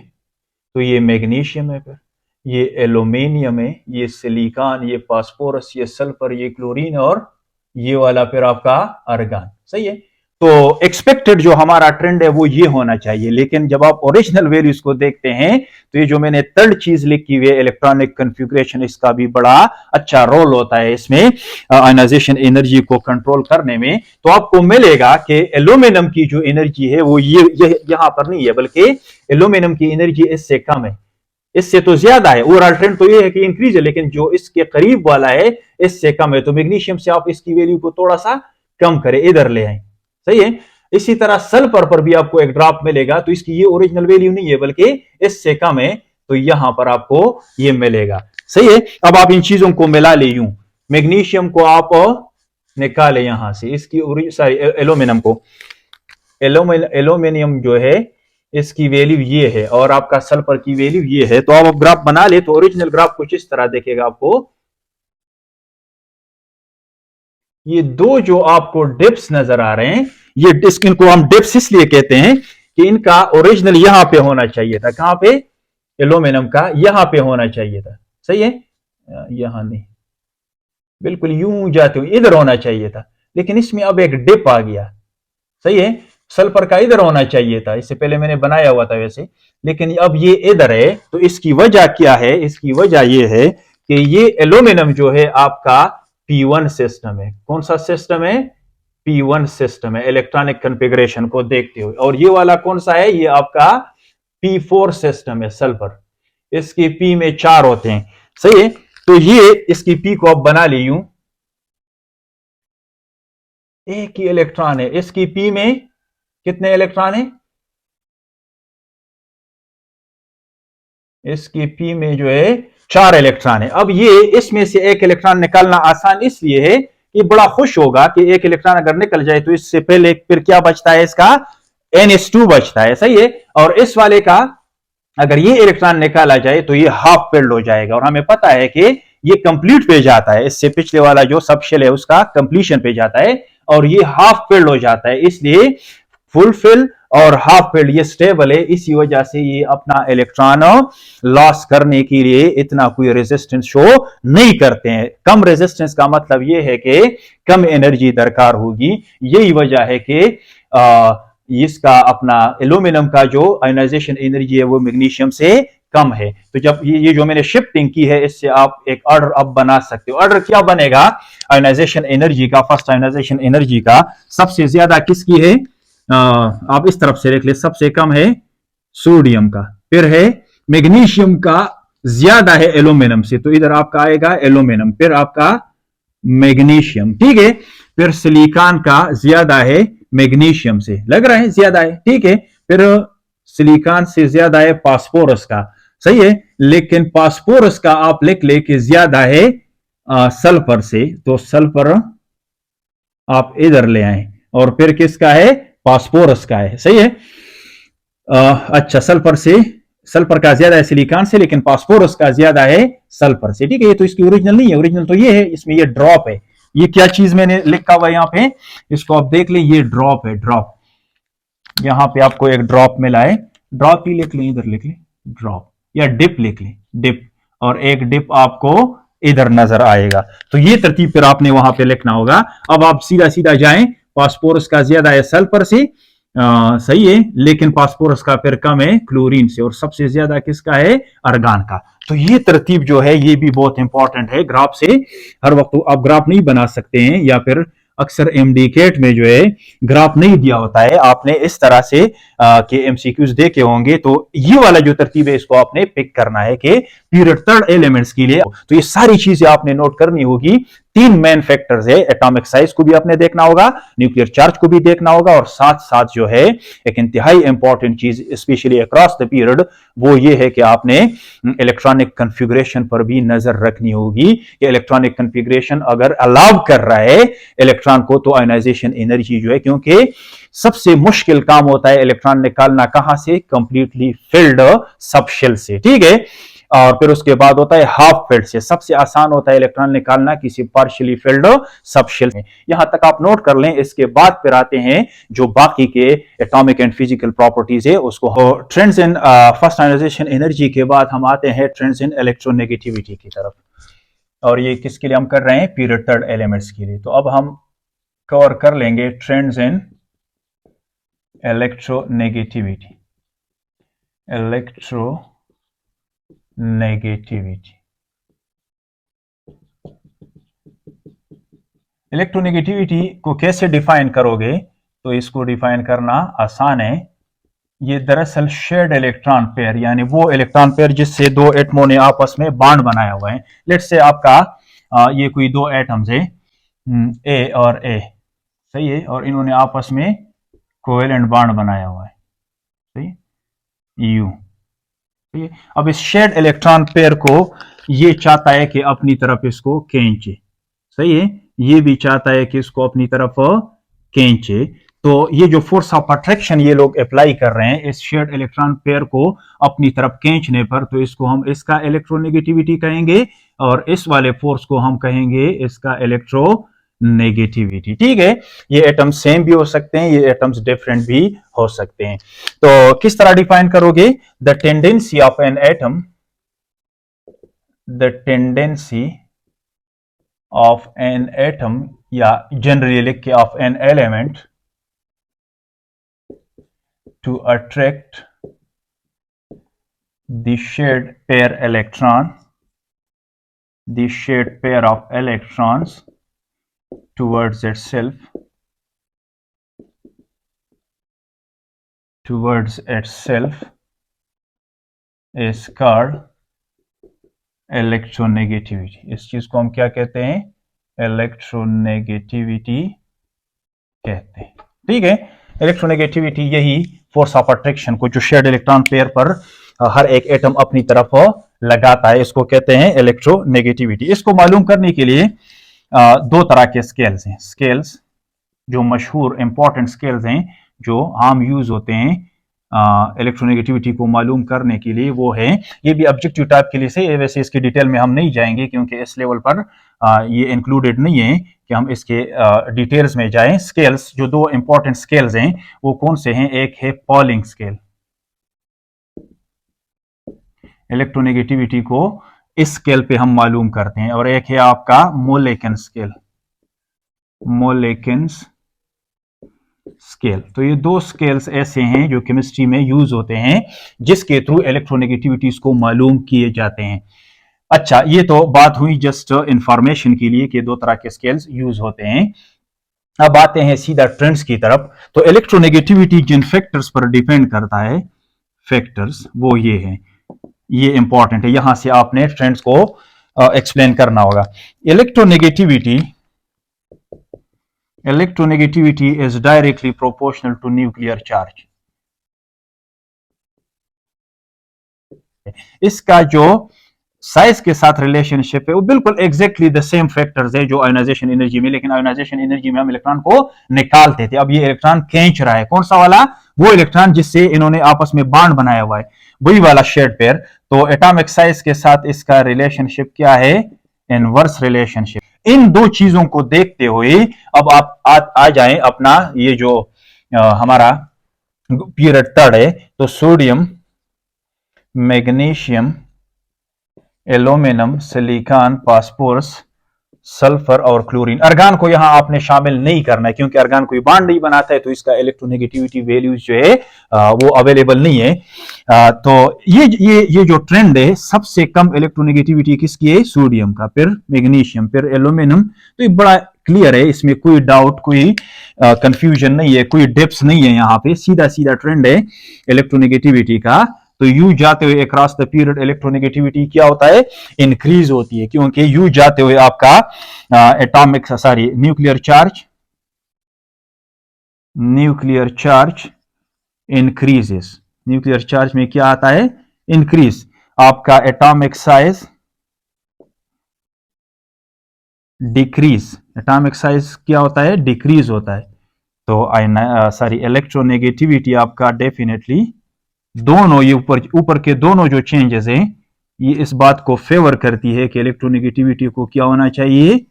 तो ये मैग्नीशियम है, फिर ये एल्यूमिनियम है, ये सिलिकॉन, ये फास्फोरस, ये सल्फर, ये क्लोरीन और ये वाला फिर आपका आर्गन, सही है। तो एक्सपेक्टेड जो हमारा ट्रेंड है वो ये होना चाहिए। लेकिन जब आप ओरिजिनल वैल्यूज को देखते हैं तो ये जो मैंने थर्ड चीज लिखी हुई है इलेक्ट्रॉनिक कॉन्फ़िगरेशन, इसका भी बड़ा अच्छा रोल होता है इसमें आयोनाइजेशन एनर्जी को कंट्रोल करने में। तो आपको मिलेगा कि एल्यूमिनियम की जो एनर्जी है वो ये यहां पर नहीं है, बल्कि एल्यूमिनियम की एनर्जी इससे कम है, इससे तो ज्यादा है। ओवरऑल ट्रेंड तो ये है कि इंक्रीज है, लेकिन जो इसके करीब वाला है इससे कम है। तो मैग्नीशियम से आप इसकी वैल्यू को थोड़ा सा कम करें, इधर ले आए, सही है। इसी तरह सल्फर पर भी आपको एक ड्रॉप मिलेगा, तो इसकी ये ओरिजिनल वैल्यू नहीं है बल्कि इससे कम है, तो यहां पर आपको ये मिलेगा। सही है। अब आप इन चीजों को मिला ले, यूं मैग्नीशियम को आप निकाले यहां से, इसकी सॉरी एल्यूमिनियम को, एल्यूमिनियम जो है इसकी वैल्यू ये है और आपका सल्फर की वैल्यू ये है। तो आप ग्राफ बना ले तो ओरिजिनल ग्राफ कुछ इस तरह देखेगा आपको। ये दो जो आपको डिप्स नजर आ रहे हैं, ये इनको हम डिप्स इसलिए कहते हैं कि इनका ओरिजिनल यहां पे होना चाहिए था। कहां पे? एल्यूमिनियम का यहां पे होना चाहिए था। सही है। यहां नहीं, बिल्कुल यूं जाते हुए इधर होना चाहिए था, लेकिन इसमें अब एक डिप आ गया। सही है। सल्फर का इधर होना चाहिए था, इससे पहले मैंने बनाया हुआ था वैसे, लेकिन अब ये इधर है। तो इसकी वजह क्या है? इसकी वजह ये है कि ये एल्यूमिनियम जो है आपका P1 सिस्टम है। कौन सा सिस्टम है? P1 सिस्टम है, इलेक्ट्रॉनिक कॉन्फ़िगरेशन को देखते हुए। और ये वाला कौन सा है? ये आपका P4 सिस्टम है, सल्फर। इसकी P में 4 होते हैं। सही है। तो ये इसकी P को आप बना ली यूं, एक ही इलेक्ट्रॉन है। इसकी P में कितने इलेक्ट्रॉन है? इसकी P में जो है 4 इलेक्ट्रॉन है। अब ये इसमें से एक इलेक्ट्रॉन निकालना आसान इसलिए है कि बड़ा खुश होगा कि एक इलेक्ट्रॉन अगर निकल जाए तो इससे पहले फिर क्या बचता है? इसका NH2 बचता है। सही है। और इस वाले का अगर ये इलेक्ट्रॉन निकाला जाए तो ये हाफ फिल्ड हो जाएगा, और हमें पता है कि ये कंप्लीट पे जाता है। इससे पिछले वाला जो सबशेल है उसका कंप्लीशन पे जाता है, और ये हाफ फिल्ड हो जाता है। इसलिए फुल फिल और हाफ फिल्ड ये स्टेबल है। इसी वजह से ये अपना इलेक्ट्रॉन लॉस करने के लिए इतना कोई रेजिस्टेंस शो नहीं करते हैं। कम रेजिस्टेंस का मतलब ये है कि कम एनर्जी दरकार होगी। यही वजह है कि इसका अपना एल्यूमिनियम का जो आयोनाइजेशन एनर्जी है वो मैग्नीशियम से कम है। तो जब ये जो मैंने शिफ्टिंग की है, इससे आप एक ऑर्डर अब बना सकते हो। ऑर्डर क्या बनेगा? आयोनाइजेशन एनर्जी का, फर्स्ट आयोनाइजेशन एनर्जी का सबसे ज्यादा किसकी है? आप इस तरफ से देख ले, सबसे कम है सोडियम का, फिर है मैग्नीशियम का, ज्यादा है एल्यूमिनियम से। तो इधर आपका आएगा एल्यूमिनियम, फिर आपका मैग्नीशियम। ठीक है। फिर सिलिकॉन का ज्यादा है मैग्नीशियम से, लग रहा है ज्यादा है। ठीक है। फिर सिलिकॉन से ज्यादा है फास्फोरस का। सही है। लेकिन फास्फोरस का आप लिख ले कि ज्यादा है सल्फर से, तो सल्फर आप इधर ले आए। और फिर किसका है? फास्फोरस का है। सही है। अच्छा, सल्फर का ज्यादा है सिलिकॉन से, लेकिन फास्फोरस का ज्यादा है सल्फर से। ठीक है। ये तो इसकी ओरिजिनल नहीं है, ओरिजिनल तो ये है, इसमें ये ड्रॉप है। ये क्या चीज मैंने लिखा हुआ है यहां पे, इसको आप देख ले, ये ड्रॉप है, ड्रॉप। यहां पे आपको एक ड्रॉप मिला है, ड्रॉप ही लिख ले, इधर लिख ले ड्रॉप, या डिप लिख ले, डिप। और एक डिप आपको इधर नजर आएगा। तो ये तरतीब फिर आपने वहां पे लिखना होगा। अब आप सीधा सीधा जाएं, फास्फोरस का ज्यादा है सल्फर से, सही है, लेकिन फास्फोरस का फिर कम है क्लोरीन से, और सबसे ज्यादा किसका है? अर्गान का। तो ये तरतीब जो है ये भी बहुत इंपॉर्टेंट है। ग्राफ से हर वक्त आप ग्राफ नहीं बना सकते हैं, या फिर अक्सर एमडीकेट में जो है ग्राफ नहीं दिया होता है, आपने इस तरह से के एमसीक्यूज देखे होंगे। तो ये वाला जो तरतीब है इसको आपने पिक करना है कि पीरियड थर्ड एलिमेंट्स के लिए। तो ये सारी चीजें आपने नोट करनी होगी। 3 मेन फैक्टर्स है, एटॉमिक साइज को भी आपने देखना होगा, न्यूक्लियर चार्ज को भी देखना होगा, और साथ साथ जो है एक इंतहाई इंपॉर्टेंट चीज स्पेशली अक्रॉस द पीरियड, वो ये है कि आपने इलेक्ट्रॉनिक कॉन्फ़िगरेशन पर भी नजर रखनी होगी कि इलेक्ट्रॉनिक कॉन्फ़िगरेशन अगर अलाउ कर रहा है इलेक्ट्रॉन को, तो आयोनाइजेशन एनर्जी जो है, क्योंकि सबसे मुश्किल काम होता है इलेक्ट्रॉन निकालना कहां से? कंप्लीटली फिल्ड सबशेल से। ठीक है। और फिर उसके बाद होता है हाफ फिल्ड से। सबसे आसान होता है इलेक्ट्रॉन निकालना किसी पार्शियली फिल्ड सबशेल में। यहां तक आप नोट कर लें। इसके बाद फिर आते हैं जो बाकी के एटॉमिक एंड फिजिकल प्रॉपर्टीज है उसको। Trends in first ionisation energy के बाद हम आते हैं ट्रेंड्स इन इलेक्ट्रोनेगेटिविटी की तरफ, और ये किसके लिए हम कर रहे हैं? पीरियड थर्ड एलिमेंट्स के लिए। तो अब हम कवर कर लेंगे ट्रेंड्स इन इलेक्ट्रोनेगेटिविटी। इलेक्ट्रोनेगेटिविटी को कैसे डिफाइन करोगे? तो इसको डिफाइन करना आसान है। ये दरअसल शेयर्ड इलेक्ट्रॉन पेयर, यानी वो इलेक्ट्रॉन पेयर जिससे दो एटमों ने आपस में बॉन्ड बनाया हुआ है। लेट्स से आपका ये कोई दो एटम्स है, ए और ए, सही है, और इन्होंने आपस में कोवेलेंट बॉन्ड बनाया हुआ है, सही है, यू। सही है, अब इस शेयर्ड इलेक्ट्रॉन पेयर को ये चाहता है कि अपनी तरफ इसको खींचे, सही है, ये भी चाहता है कि इसको अपनी तरफ खींचे। तो ये जो फोर्स ऑफ अट्रैक्शन ये लोग अप्लाई कर रहे हैं इस शेयर्ड इलेक्ट्रॉन पेयर को अपनी तरफ खींचने पर, तो इसको हम इसका इलेक्ट्रोनेगेटिविटी कहेंगे, और इस वाले फोर्स को हम कहेंगे इसका इलेक्ट्रो नेगेटिविटी। ठीक है, ये एटम्स सेम भी हो सकते हैं, ये एटम्स डिफरेंट भी हो सकते हैं। तो किस तरह डिफाइन करोगे? The tendency of an atom, the tendency of an atom, या जनरली लिख के of an element to attract the shared pair electron, the shared pair of electrons towards itself, is called electronegativity। इस चीज को हम क्या कहते हैं? इलेक्ट्रोनेगेटिविटी कहते हैं। ठीक है, इलेक्ट्रोनेगेटिविटी यही फोर्स ऑफ अट्रैक्शन को जो शेयर्ड इलेक्ट्रॉन पेयर पर हर एक एटम अपनी तरफ लगाता है, इसको कहते हैं इलेक्ट्रोनेगेटिविटी। इसको मालूम करने के लिए दो तरह के स्केल्स हैं। स्केल्स जो मशहूर इंपॉर्टेंट स्केल्स हैं जो आम यूज होते हैं इलेक्ट्रोनेगेटिविटी को मालूम करने के लिए, वो है, ये भी ऑब्जेक्टिव टाइप के लिए से, वैसे इसकी डिटेल में हम नहीं जाएंगे क्योंकि इस लेवल पर ये इंक्लूडेड नहीं है कि हम इसके डिटेल्स में जाएं। स्केल्स जो दो इंपॉर्टेंट स्केल्स हैं वो कौन से हैं? एक है पॉलिंग स्केल, इलेक्ट्रोनेगेटिविटी को इस स्केल पे हम मालूम करते हैं, और एक है आपका मोलेकिन स्केल, मोलेकिन्स स्केल। तो ये दो स्केल्स ऐसे हैं जो केमिस्ट्री में यूज होते हैं जिसके थ्रू इलेक्ट्रोनेगेटिविटीज को मालूम किए जाते हैं। अच्छा, ये तो बात हुई जस्ट इंफॉर्मेशन के लिए कि दो तरह के स्केल्स यूज होते हैं। अब आते हैं सीधा ट्रेंड्स की तरफ। तो इलेक्ट्रोनेगेटिविटी जिन फैक्टर्स पर डिपेंड करता है, फैक्टर्स वो ये हैं, ये इंपॉर्टेंट है, यहां से आपने ट्रेंड्स को एक्सप्लेन करना होगा। Electronegativity is directly proportional to nuclear charge. इसका जो साइज के साथ रिलेशनशिप है वो बिल्कुल एग्जैक्टली द सेम फैक्टर्स है जो आयोनाइजेशन एनर्जी में, लेकिन आयोनाइजेशन एनर्जी में हम इलेक्ट्रॉन को निकालते थे, अब ये इलेक्ट्रॉन खींच रहा है। कौन सा वाला? वो इलेक्ट्रॉन जिससे इन्होंने आपस में बॉन्ड बनाया हुआ है, वही वाला शेयर्ड पेयर। तो एटॉमिक साइज के साथ इसका रिलेशनशिप क्या है? Inverse relationship. इन दो चीजों को देखते हुए अब आप आ जाएं अपना ये जो हमारा पीरियड थर्ड है, तो sodium, magnesium, aluminium, silicon, phosphorus, sulphur और क्लोरीन। अर्गान को यहां आपने शामिल नहीं करना है क्योंकि अर्गान कोई बॉन्ड नहीं बनाता है, तो इसका इलेक्ट्रोनेगेटिविटी वैल्यूज जो है वो अवेलेबल नहीं है। तो ये जो ट्रेंड है, सबसे कम इलेक्ट्रोनेगेटिविटी किसकी है? सोडियम का, फिर मैग्नीशियम, फिर एल्यूमिनियम। तो ये बड़ा क्लियर है, इसमें कोई डाउट, कोई कंफ्यूजन नहीं है, कोई डिप्स नहीं है, यहाँ पे सीधा सीधा ट्रेंड है इलेक्ट्रोनेगेटिविटी का। तो यू जाते हुए अक्रॉस द पीरियड इलेक्ट्रोनेगेटिविटी क्या होता है? इंक्रीज होती है, क्योंकि यू जाते हुए आपका atomic sorry nuclear charge increases. Nuclear charge में क्या आता है? इंक्रीज। आपका atomic size decrease, atomic size क्या होता है? डिक्रीज होता है। तो सॉरी इलेक्ट्रोनेगेटिविटी आपका डेफिनेटली दोनों ये ऊपर के दोनों जो चेंजेस हैं ये इस बात को फेवर करती है कि इलेक्ट्रोनेगेटिविटी को क्या होना चाहिए?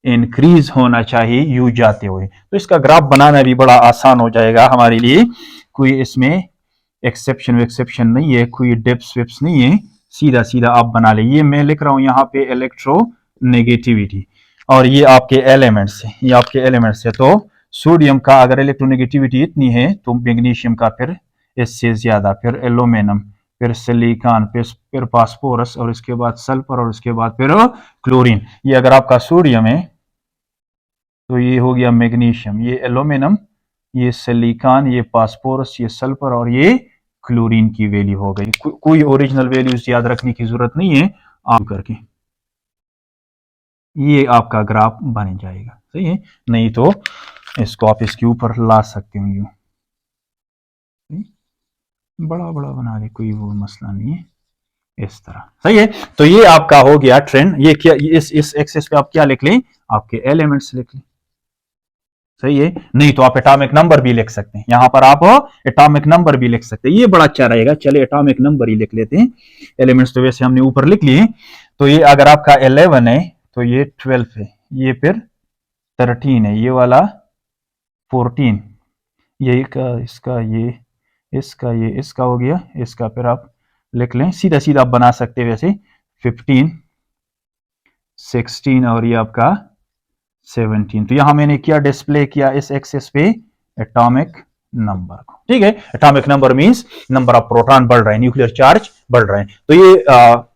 इंक्रीज होना चाहिए यू जाते हुए। तो इसका ग्राफ बनाना भी बड़ा आसान हो जाएगा हमारे लिए, कोई इसमें एक्सेप्शन नहीं है, कोई डिप्स विप्स नहीं है, सीधा सीधा आप बना ले। ये मैं लिख रहा हूं यहाँ पे इलेक्ट्रोनेगेटिविटी, और ये आपके एलिमेंट्स है, ये आपके एलिमेंट्स है। तो सोडियम का अगर इलेक्ट्रोनेगेटिविटी इतनी है तो मैग्नीशियम का फिर इससे ज्यादा, फिर एल्यूमिनियम, फिर सिलिकॉन, फिर फास्फोरस, और इसके बाद सल्फर, और इसके बाद फिर क्लोरीन। ये अगर आपका सोडियम है तो ये हो गया मैग्नीशियम, ये एल्यूमिनियम, ये सिलिकॉन, ये फास्फोरस, ये सल्फर, और ये क्लोरीन की वैल्यू हो गई। कोई ओरिजिनल वैल्यूज याद रखने की जरूरत नहीं है आप करके। ये आपका ग्राफ बन जाएगा, सही है। नहीं तो इसको आप इसके ऊपर ला सकते हो, यूं बड़ा बड़ा बना दे, कोई वो मसला नहीं है, इस तरह, सही है। तो ये आपका हो गया ट्रेंड। ये क्या, इस एक्सिस पे आप क्या लिख लें, आपके एलिमेंट्स लिख लें, सही है। नहीं तो आप एटॉमिक नंबर भी लिख सकते हैं, यहां पर आप एटॉमिक नंबर भी लिख सकते हैं, ये बड़ा अच्छा रहेगा। चलिए एटॉमिक नंबर ही लिख लेते हैं। एलिमेंट्स तो वैसे हमने ऊपर लिख लिए। तो ये अगर आपका 11 है तो ये 12 है, ये फिर 13 है, ये वाला 14, ये का इसका ये इसका हो गया, इसका फिर आप लिख लें, सीधा सीधा आप बना सकते हैं वैसे, 15, 16 और ये आपका 17। तो यहां मैंने क्या डिस्प्ले किया इस एक्सेस पे, एटॉमिक नंबर को, ठीक है। Atomic number means number of proton बढ़ रहे हैं, न्यूक्लियर चार्ज बढ़ रहे हैं। तो ये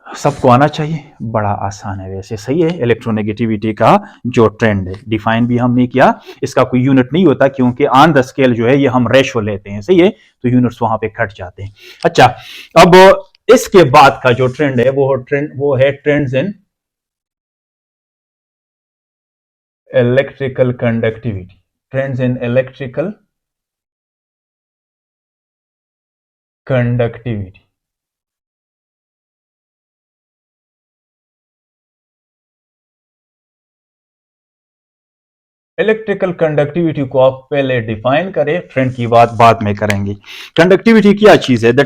सबको आना चाहिए, बड़ा आसान है वैसे, सही है। इलेक्ट्रोनेगेटिविटी का जो ट्रेंड है डिफाइन भी हमने किया, इसका कोई यूनिट नहीं होता क्योंकि ऑन द स्केल जो है ये हम रेशो लेते हैं, सही है, तो यूनिट्स वहां पे कट जाते हैं। अच्छा, अब इसके बाद का जो ट्रेंड है वो है trends in electrical conductivity. Trends in electrical conductivity. Electrical conductivity को आप पहले डिफाइन करें, ट्रेंड की बात बाद में करेंगे। कंडक्टिविटी क्या चीज है, the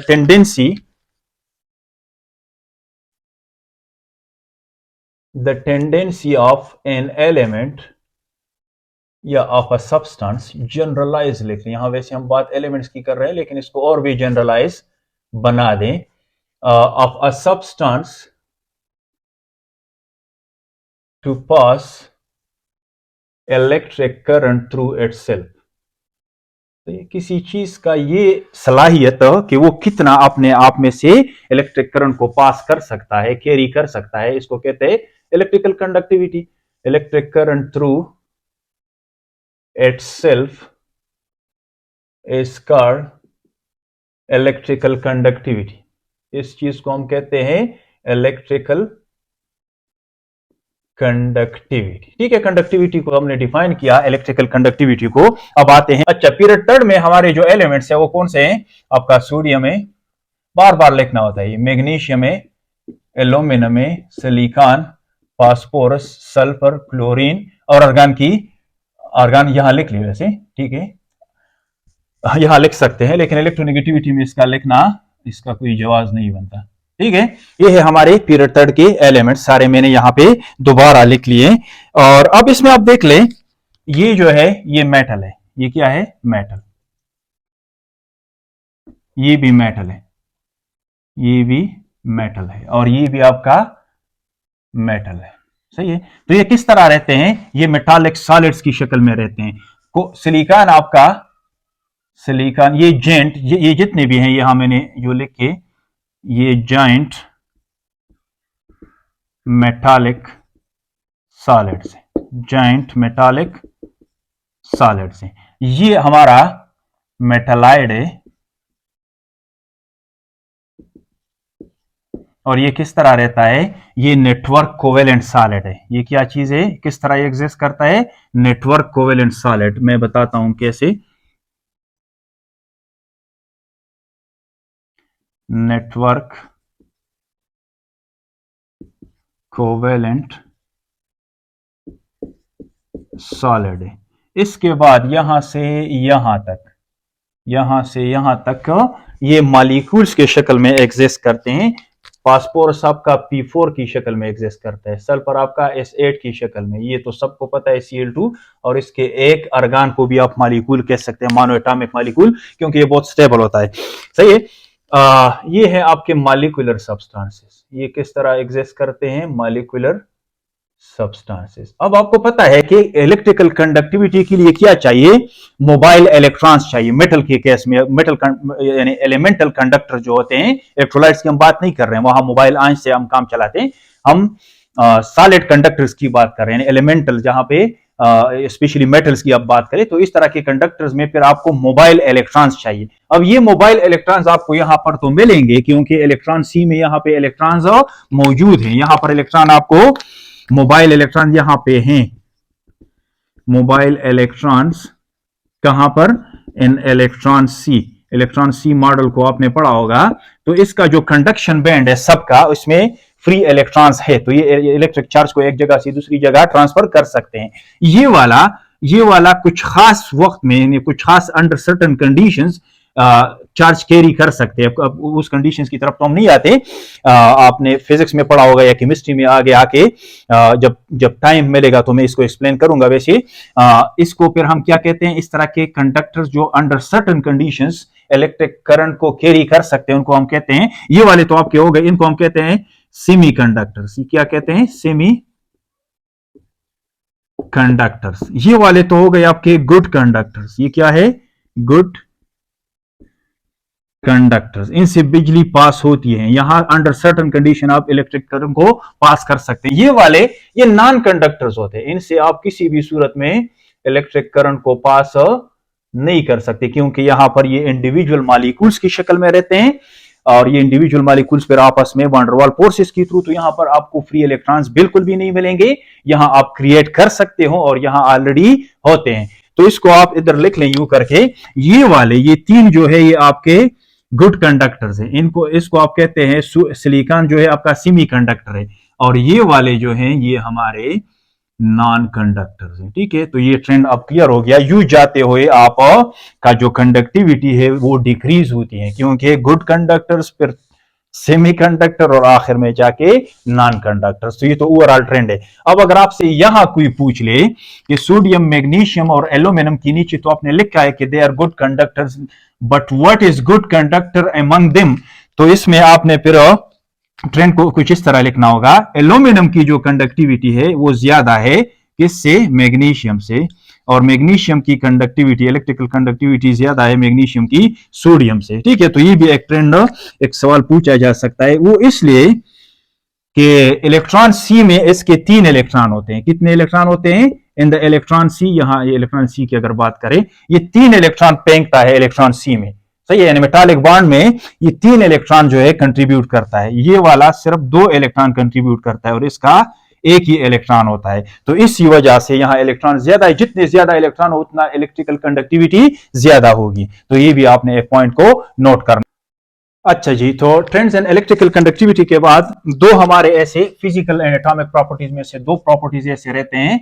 tendency of an element या ऑफ अ सब्सटेंस, जनरलाइज लिख लें, यहां वैसे हम बात एलिमेंट्स की कर रहे हैं लेकिन इसको और भी जनरलाइज बना दें, of a substance to pass electric current through itself. तो ये किसी चीज का ये सलाहियत कि वो कितना अपने आप में से इलेक्ट्रिक करंट को पास कर सकता है, कैरी कर सकता है, इसको कहते हैं electrical conductivity. Electric current through itself is called electrical conductivity. इस चीज को हम कहते हैं इलेक्ट्रिकल कंडक्टिविटी, ठीक है। कंडक्टिविटी को हमने डिफाइन किया, इलेक्ट्रिकल कंडक्टिविटी को। अब आते हैं, अच्छा, पीरियड थर्ड में हमारे जो एलिमेंट्स है वो कौन से हैं, आपका सोडियम है, बार बार लिखना होता है, मैग्नीशियम है, एल्यूमिनियम है, सिलिकॉन, फास्फोरस, सल्फर, क्लोरीन और आर्गन यहां लिख लिया वैसे, ठीक है, यहां लिख सकते हैं, लेकिन इलेक्ट्रोनेगेटिविटी में इसका लिखना, इसका कोई जवाब नहीं बनता, ठीक है। ये है हमारे पीरियड थर्ड के एलिमेंट, सारे मैंने यहां पे दोबारा लिख लिए। और अब इसमें आप देख लें, ये जो है ये मेटल है, ये क्या है, मेटल, ये भी मेटल है, ये भी मेटल है और ये भी आपका मेटल है, सही है। तो ये किस तरह रहते हैं, ये मेटालिक सॉलिड्स की शक्ल में रहते हैं। सिलिकॉन आपका, सिलिकॉन, ये जेंट, ये जितने भी हैं यहां मैंने जो लिख के, ये जॉइंट मेटालिक सॉलिड्स है, जॉइंट मेटालिक सॉलिड्स है। ये हमारा मेटालाइड है और ये किस तरह रहता है, ये नेटवर्क कोवेलेंट सॉलिड है। ये क्या चीज है, किस तरह एग्जिस्ट करता है, नेटवर्क कोवेलेंट सॉलिड। मैं बताता हूं कैसे। नेटवर्क कोवेलेंट सॉलिड है। इसके बाद यहां से यहां तक, यहां से यहां तक ये मॉलिक्यूल्स के शक्ल में एग्जिस्ट करते हैं। फास्फोरस आपका P4 की शक्ल में एग्जिस्ट करता है, सल्फर आपका S8 की शक्ल में, ये तो सबको पता है Cl2, और इसके एक अर्गान को भी आप मॉलिक्यूल कह सकते हैं, मानो एटॉमिक मॉलिक्यूल, क्योंकि ये बहुत स्टेबल होता है, सही है। ये है आपके मॉलिक्यूलर सब्सटेंसेस, ये किस तरह एग्जिस्ट करते हैं, मॉलिक्यूलर सब्सटेंसेस। अब आपको पता है कि इलेक्ट्रिकल कंडक्टिविटी के लिए क्या चाहिए, मोबाइल इलेक्ट्रॉन्स चाहिए। मेटल के केस में मेटल यानी एलिमेंटल कंडक्टर जो होते हैं, इलेक्ट्रोलाइट्स की हम बात नहीं कर रहे हैं, वहां मोबाइल आंच से हम काम चलाते हैं, हम सॉलिड कंडक्टर्स की बात कर रहे हैं, एलिमेंटल, जहां पे स्पेशली मेटल्स की आप बात करें, तो इस तरह के कंडक्टर्स में फिर आपको मोबाइल इलेक्ट्रॉन्स चाहिए। अब ये मोबाइल इलेक्ट्रॉन्स आपको यहां पर तो मिलेंगे क्योंकि इलेक्ट्रॉन सी में यहां पे इलेक्ट्रॉन्स मौजूद हैं। यहां पर इलेक्ट्रॉन आपको मोबाइल इलेक्ट्रॉन यहां पे हैं, मोबाइल इलेक्ट्रॉन्स कहां पर, इन इलेक्ट्रॉन सी मॉडल को आपने पढ़ा होगा। तो इसका जो कंडक्शन बैंड है सबका, उसमें फ्री इलेक्ट्रॉन्स है, तो ये इलेक्ट्रिक चार्ज को एक जगह से दूसरी जगह ट्रांसफर कर सकते हैं। ये वाला कुछ खास वक्त में, कुछ खास under certain conditions charge carry कर सकते हैं। अब उस कंडीशंस की तरफ तो हम नहीं आते, आपने फिजिक्स में पढ़ा होगा या केमिस्ट्री में आगे आके जब जब टाइम मिलेगा तो मैं इसको एक्सप्लेन करूंगा। वैसे इसको फिर हम क्या कहते हैं, इस तरह के कंडक्टर्स जो under certain conditions electric current को कैरी कर सकते हैं, उनको हम कहते हैं, ये वाले तो आपके हो गए, इनको हम कहते हैं सेमी कंडक्टर्स। ये क्या कहते हैं, सेमी कंडक्टर्स। ये वाले तो हो गए आपके गुड कंडक्टर्स। ये क्या है, गुड कंडक्टर्स, इनसे बिजली पास होती है। यहां अंडर सर्टेन कंडीशन आप इलेक्ट्रिक करंट को पास कर सकते हैं। ये वाले ये नॉन कंडक्टर्स होते हैं, इनसे आप किसी भी सूरत में इलेक्ट्रिक करंट को पास नहीं कर सकते क्योंकि यहां पर ये इंडिविजुअल मॉलिक्यूल्स की शक्ल में रहते हैं और ये इंडिविजुअल मॉलिक्यूल्स फिर आपस में वैन डर वाल फोर्सेस के थ्रू, तो यहां पर आपको फ्री इलेक्ट्रॉन्स बिल्कुल भी नहीं मिलेंगे। यहां आप क्रिएट कर सकते हो और यहां ऑलरेडी होते हैं। तो इसको आप इधर लिख लें यूं करके, ये वाले ये तीन जो है ये आपके गुड कंडक्टर्स हैं। इनको इसको आप कहते हैं सिलिकॉन जो है आपका सेमी कंडक्टर है, और ये वाले जो हैं ये हमारे नॉन कंडक्टर्स हैं। ठीक है, तो ये ट्रेंड अब क्लियर हो गया। यूज जाते हुए आप का जो कंडक्टिविटी है वो डिक्रीज होती है क्योंकि गुड कंडक्टर्स फिर सेमी कंडक्टर और आखिर में जाके नॉन कंडक्टर्स। तो ये तो ओवरऑल ट्रेंड है। अब अगर आपसे यहां कोई पूछ ले कि सोडियम, मैग्नीशियम और एल्यूमिनियम के नीचे तो आपने लिखा है कि they are good conductors, but what is good conductor among them, तो इसमें आपने फिर ट्रेंड को कुछ इस तरह लिखना होगा। एल्यूमिनियम की जो कंडक्टिविटी है वो ज्यादा है किससे, मैग्नीशियम से, और मैग्नीशियम की कंडक्टिविटी, इलेक्ट्रिकल कंडक्टिविटी ज्यादा है मैग्नीशियम की सोडियम से। ठीक है, तो ये भी एक ट्रेंड, एक सवाल पूछा जा सकता है। वो इसलिए कि इलेक्ट्रॉन सी में इसके 3 इलेक्ट्रॉन होते हैं। कितने इलेक्ट्रॉन होते हैं इन द इलेक्ट्रॉन सी, यहां ये इलेक्ट्रॉन सी की अगर बात करें, ये 3 इलेक्ट्रॉन फेंकता है इलेक्ट्रॉन सी में, सही है, यानी मेटालिक बॉन्ड में ये 3 इलेक्ट्रॉन जो है कंट्रीब्यूट करता है। ये वाला सिर्फ 2 इलेक्ट्रॉन कंट्रीब्यूट करता है और इसका एक ही इलेक्ट्रॉन होता है। तो इसी वजह से यहां इलेक्ट्रॉन ज्यादा है, जितने ज्यादा इलेक्ट्रॉन उतना इलेक्ट्रिकल कंडक्टिविटी ज्यादा होगी। तो ये भी आपने एक पॉइंट को नोट करना। अच्छा जी, तो ट्रेंड्स इन इलेक्ट्रिकल कंडक्टिविटी के बाद दो हमारे ऐसे फिजिकल एंड एटॉमिक प्रॉपर्टीज में से 2 प्रॉपर्टीज ऐसे रहते हैं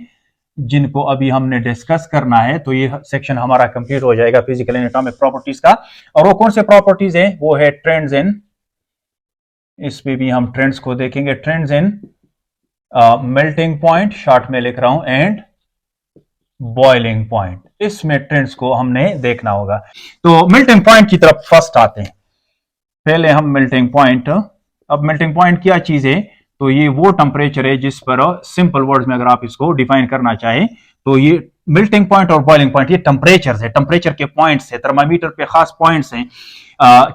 जिनको अभी हमने डिस्कस करना है। तो ये सेक्शन हमारा कंप्लीट हो जाएगा फिजिकल एंड एटॉमिक प्रॉपर्टीज का। और वो कौन से प्रॉपर्टीज हैं, वो है ट्रेंड्स इन, इसमें भी हम ट्रेंड्स को देखेंगे, trends in melting point, short में लिख रहा हूं, एंड बॉइलिंग पॉइंट। इसमें ट्रेंड्स को हमने देखना होगा। तो मेल्टिंग पॉइंट की तरफ फर्स्ट आते हैं। पहले हम मेल्टिंग पॉइंट, अब मेल्टिंग पॉइंट क्या चीज है, तो ये वो टेम्परेचर है जिस पर, सिंपल वर्ड्स में अगर आप इसको डिफाइन करना चाहें तो ये मेल्टिंग पॉइंट और बॉइलिंग पॉइंट ये टेम्परेचर है, टेम्परेचर के पॉइंट्स है, थर्मामीटर पे खास पॉइंट्स हैं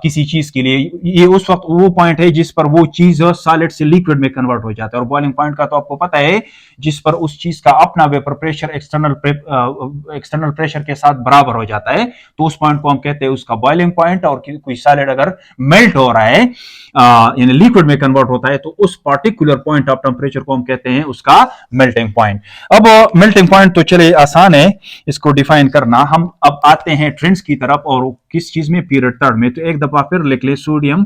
किसी चीज के लिए। ये उस वक्त वो पॉइंट है जिस पर वो चीज सॉलिड से लिक्विड में कन्वर्ट हो जाता है। और बॉइलिंग पॉइंट का तो आपको पता है जिस पर उस चीज का अपना वेपर प्रेशर एक्सटर्नल प्रेशर के साथ बराबर हो जाता है, तो उस पॉइंट को हम कहते हैं उसका बॉइलिंग पॉइंट। और कोई सॉलिड अगर मेल्ट हो रहा है यानी लिक्विड में कन्वर्ट होता है तो उस पर्टिकुलर पॉइंट ऑफ टेम्परेचर को हम कहते हैं उसका मेल्टिंग पॉइंट। अब मेल्टिंग पॉइंट तो चले आसान है इसको डिफाइन करना। हम अब आते हैं ट्रेंड्स की तरफ, और किस चीज में, पीरियड थर्ड में। तो एक दफा फिर लिख ले, सोडियम,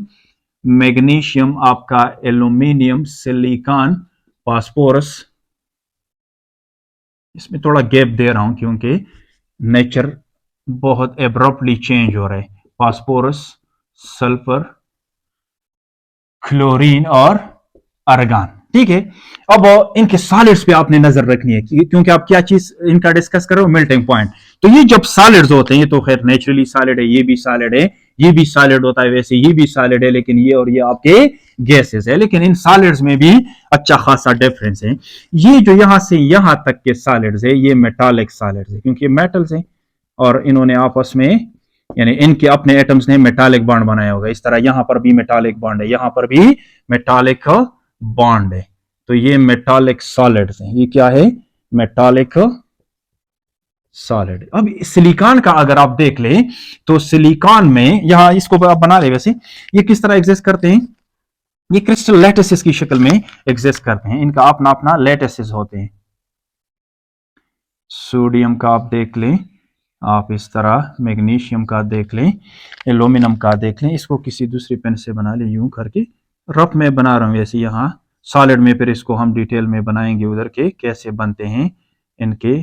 मैग्नीशियम, आपका एल्यूमिनियम, सिलिकॉन, फास्फोरस। इसमें थोड़ा गैप दे रहा हूं क्योंकि नेचर बहुत एब्रप्टली चेंज हो रहा है। फास्फोरस, सल्फर, क्लोरीन और आर्गन। ठीक है, अब इनके सॉलिड्स पे आपने नजर रखनी है क्योंकि आप क्या चीज इनका डिस्कस कर रहे हो, मेल्टिंग पॉइंट। तो ये जब सॉलिड्स होते हैं, ये तो खैर नेचुरली सॉलिड है, ये भी सॉलिड है, ये भी सॉलिड होता है, वैसे ये भी सॉलिड है, लेकिन ये और ये आपके गैसेस है। लेकिन इन सॉलिड्स में भी अच्छा खासा डिफरेंस है। ये जो यहां से यहां तक के सॉलिड्स है ये मेटालिक सॉलिड्स है क्योंकि मेटल्स हैं और इन्होंने आपस में, यानी इनके अपने एटम्स ने मेटालिक बॉन्ड बनाया होगा। इस तरह यहां पर भी मेटालिक बॉन्ड है, यहां पर भी मेटालिक बॉन्ड है। तो ये मेटालिक सॉलिड्स हैं। ये क्या है, मेटालिक सॉलिड। अब सिलिकॉन का अगर आप देख लें तो सिलिकॉन में यहां इसको आप बना ले, वैसे ये किस तरह एग्जिस्ट करते हैं, ये क्रिस्टल लैटिसेस की शक्ल में एग्जिस्ट करते हैं, इनका अपना अपना लैटिसेस होते हैं। सोडियम का आप देख लें, आप इस तरह मैग्नीशियम का देख लें, एल्यूमिनियम का देख लें, इसको किसी दूसरी पेन से बना लें यूं करके, रफ में बना रहा हूं वैसे यहाँ सॉलिड में, फिर इसको हम डिटेल में बनाएंगे उधर के कैसे बनते हैं इनके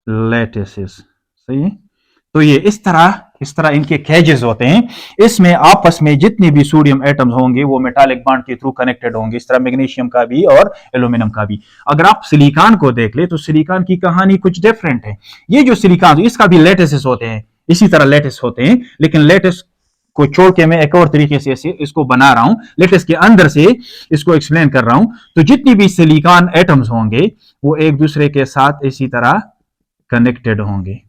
लैटिसेस। सही है, तो ये इस तरह इनके कैजेस होते हैं, इसमें आपस में जितने भी सोडियम एटम्स होंगे वो मेटालिक बॉन्ड के थ्रू कनेक्टेड होंगे, इस तरह मैग्नीशियम का भी और एल्यूमिनियम का भी। अगर आप सिलिकॉन को देख ले तो सिलिकॉन की कहानी कुछ डिफरेंट है। ये जो सिलिकॉन इसका भी लैटिसेस होते हैं, इसी तरह लैटिस होते हैं, लेकिन लैटिस को छोड़ के मैं एक और तरीके से इसको बना रहा हूं, लेटेस्ट के अंदर से इसको एक्सप्लेन कर रहा हूं। तो जितनी भी सिलिकॉन एटम्स होंगे वो एक दूसरे के साथ इसी तरह कनेक्टेड होंगे।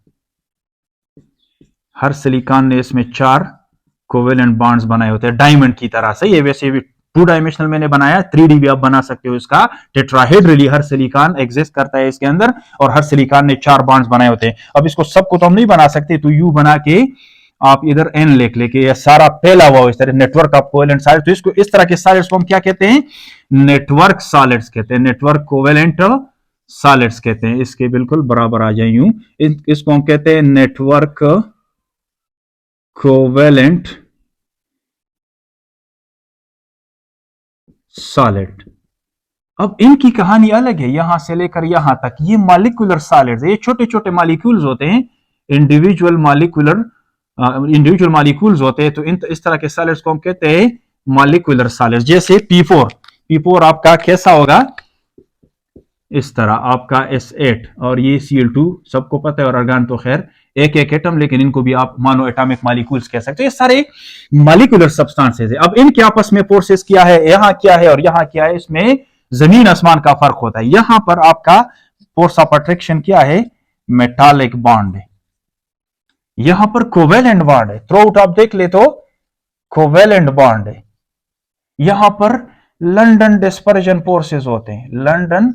हर सिलिकॉन ने इसमें 4 कोवेलेंट बॉन्ड्स बनाए होते हैं डायमंड की तरह। सही है, वैसे भी 2 डायमेंशनल मैंने बनाया, 3D भी आप बना सकते हो इसका। टेट्राहेड्रली हर सिलिकॉन एग्जिस्ट करता है इसके अंदर, और हर सिलिकॉन ने 4 बॉन्ड्स बनाए होते हैं। अब इसको सबको तो हम नहीं बना सकते, तो यू बना के आप इधर एन लिख लेके यह सारा फैला हुआ इस तरह नेटवर्क ऑफ कोवेलेंट सॉलिड्स। तो इसको इस तरह के सॉलिड्स को हम क्या कहते हैं, नेटवर्क सॉलिड्स कहते हैं, नेटवर्क कोवेलेंट सॉलिड्स कहते हैं। इसके बिल्कुल बराबर आ जाए यूं, इसको हम कहते हैं नेटवर्क कोवेलेंट सॉलिड। अब इनकी कहानी अलग है, यहां से लेकर यहां तक ये मॉलिक्यूलर सॉलिड्स, ये छोटे छोटे मॉलिक्यूल्स होते हैं, इंडिविजुअल मॉलिक्यूल्स होते हैं। तो इस तरह के सॉलिड्स को हम कहते हैं मॉलिक्यूलर सॉलिड्स। जैसे P4 आपका कैसा होगा, इस तरह आपका S8, और ये Cl2 सबको पता है, और अर्गान तो खैर एक एक एटम, लेकिन इनको भी आप मानो एटॉमिक मॉलिक्यूल्स कह सकते हो। ये सारे मॉलिक्यूलर सब्सटेंसेस है। अब इनके आपस में फोर्सेस क्या है, यहां क्या है और यहां क्या है, इसमें जमीन आसमान का फर्क होता है। यहां पर आपका फोर्स ऑफ अट्रैक्शन क्या है, मेटालिक बॉन्ड है, यहां पर कोवेलेंट बॉन्ड है। थ्रू आउट आप देख ले तो कोवेलेंट बॉन्ड है। यहां पर लंडन डिस्पर्जन फोर्सेस होते हैं, लंडन,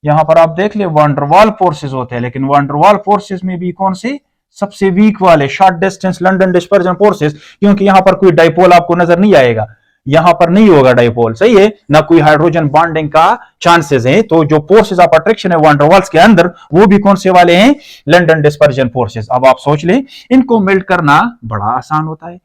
यहां पर आप देख ले वंडरवाल फोर्सेस होते हैं, लेकिन वंडरवाल फोर्सेस में भी कौन से सबसे वीक वाले, short distance London dispersion forces, क्योंकि यहां पर कोई डाइपोल आपको नजर नहीं आएगा, यहां पर नहीं होगा डाइपोल। सही है ना, कोई हाइड्रोजन बॉन्डिंग का चांसेस है। तो जो फोर्सेस ऑफ अट्रैक्शन है वंडरवाल्स के अंदर, वो भी कौन से वाले हैं, लंडन डिस्पर्जन फोर्सेस। अब आप सोच ले, इनको मेल्ट करना बड़ा आसान होता है,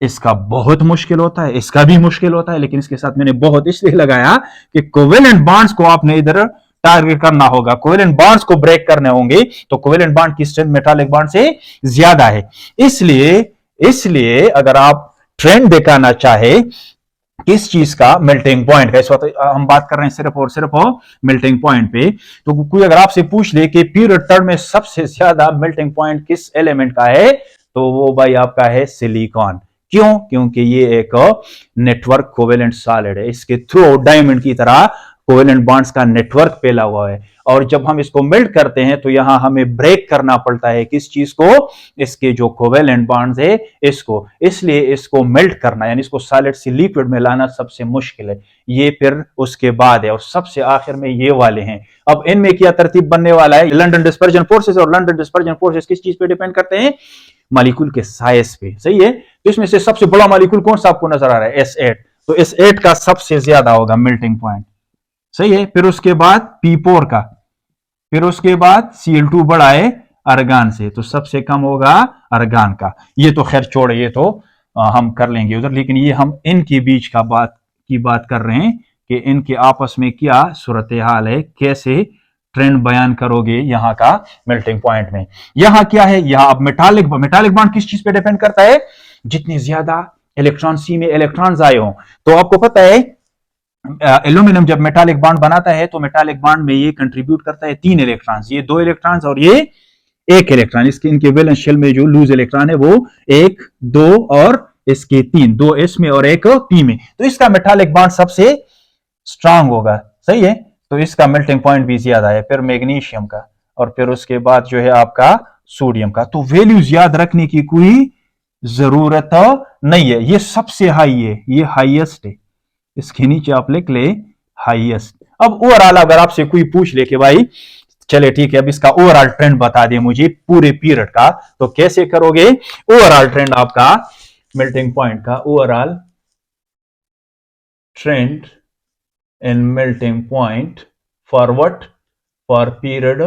इसका बहुत मुश्किल होता है, इसका भी मुश्किल होता है, लेकिन इसके साथ मैंने बहुत इसलिए लगाया कि कोवेलेंट बॉन्ड्स को आपने इधर टारगेट करना होगा, कोवेलेंट बॉन्ड्स को ब्रेक करने होंगे। तो कोवेलेंट बॉन्ड की स्ट्रेंथ मेटालिक बॉन्ड से ज्यादा है। इसलिए अगर आप ट्रेंड दिखाना चाहे किस चीज का, मेल्टिंग पॉइंट का, इस वक्त हम बात कर रहे हैं सिर्फ और सिर्फ मेल्टिंग पॉइंट पे, तो कोई अगर आपसे पूछ ले कि पीरियड टर्म में सबसे ज्यादा मेल्टिंग पॉइंट किस एलिमेंट का है, तो वो भाई आपका है सिलिकॉन। क्यों? क्योंकि ये एक नेटवर्क कोवेलेंट सॉलिड है, इसके थ्रू डायमंड की तरह कोवेलेंट बॉन्ड्स का नेटवर्क फैला हुआ है। और जब हम इसको मेल्ट करते हैं तो यहां हमें ब्रेक करना पड़ता है, किस चीज को, इसके जो कोवेलेंट बॉन्ड्स है इसको। इसलिए इसको मेल्ट करना, यानी इसको सॉलिड से लिक्विड में लाना सबसे मुश्किल है। ये फिर उसके बाद है, और सबसे आखिर में ये वाले हैं। अब इनमें क्या तरतीब बनने वाला है, लंडन डिस्पर्जन फोर्सेस, और लंडन डिस्पर्जन फोर्सेस किस चीज पे डिपेंड करते हैं, मॉलिक्यूल के साइज पे। सही है, तो इसमें से सबसे बड़ा मॉलिक्यूल कौन सा आपको नजर आ रहा है, S8, तो S8 का सबसे ज्यादा होगा मेल्टिंग पॉइंट। सही है, फिर उसके बाद P4 का, फिर उसके बाद Cl2 बड़ा है अर्गान से, तो सबसे कम होगा अर्गान का। ये तो खैर छोड़े, ये तो हम कर लेंगे उधर, लेकिन ये हम इनके बीच का बात कर रहे हैं कि इनके आपस में क्या सूरत हाल है, कैसे ट्रेंड बयान करोगे यहां का मेल्टिंग पॉइंट में। यहां क्या है, यहां अब मेटालिक बॉन्ड किस चीज पे डिपेंड करता है, जितनी ज्यादा इलेक्ट्रॉन सी में इलेक्ट्रॉन्स आए हो। तो आपको पता है एल्यूमिनियम जब मेटालिक बॉन्ड बनाता है तो मेटालिक बॉन्ड में ये कंट्रीब्यूट करता है 3 इलेक्ट्रॉन्स, ये 2 इलेक्ट्रॉन्स और ये 1 इलेक्ट्रॉन। इसके इनके वैलेंस शेल में जो लूज इलेक्ट्रॉन है वो 1, 2 और इसके 3, 2 s में और 1 p में। तो इसका मेटालिक बॉन्ड सबसे स्ट्रांग होगा। सही है, तो इसका मेल्टिंग पॉइंट भी ज्यादा है। फिर मैग्नीशियम का, और फिर उसके बाद जो है आपका सोडियम का। तो वैल्यूज याद रखने की कोई जरूरत नहीं है, ये सबसे हाई है, ये हाईएस्ट है, इसके नीचे आप लिख ले हाईएस्ट। अब ओवरऑल अगर आपसे कोई पूछ ले कि भाई चले ठीक है, अब इसका ओवरऑल ट्रेंड बता दिए मुझे पूरे पीरियड का, तो कैसे करोगे ओवरऑल ट्रेंड आपका मेल्टिंग पॉइंट का, overall trend in melting point for what, for period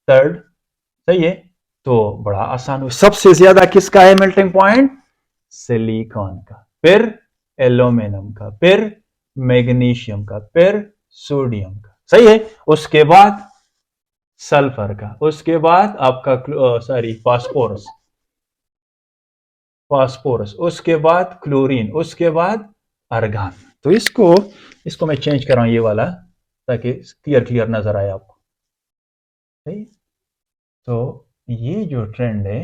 third, सही है। तो बड़ा आसान हुआ, सबसे ज्यादा किसका है मेल्टिंग पॉइंट, सिलिकॉन का, फिर एल्यूमिनियम का, फिर मैग्नीशियम का, फिर सोडियम का, सही है। उसके बाद सल्फर का, उसके बाद आपका फास्फोरस, फास्फोरस, उसके बाद क्लोरीन, उसके बाद अर्गान। तो इसको इसको मैं चेंज कर रहा हूं ये वाला, ताकि क्लियर क्लियर नजर आए आपको, सही। तो ये जो ट्रेंड है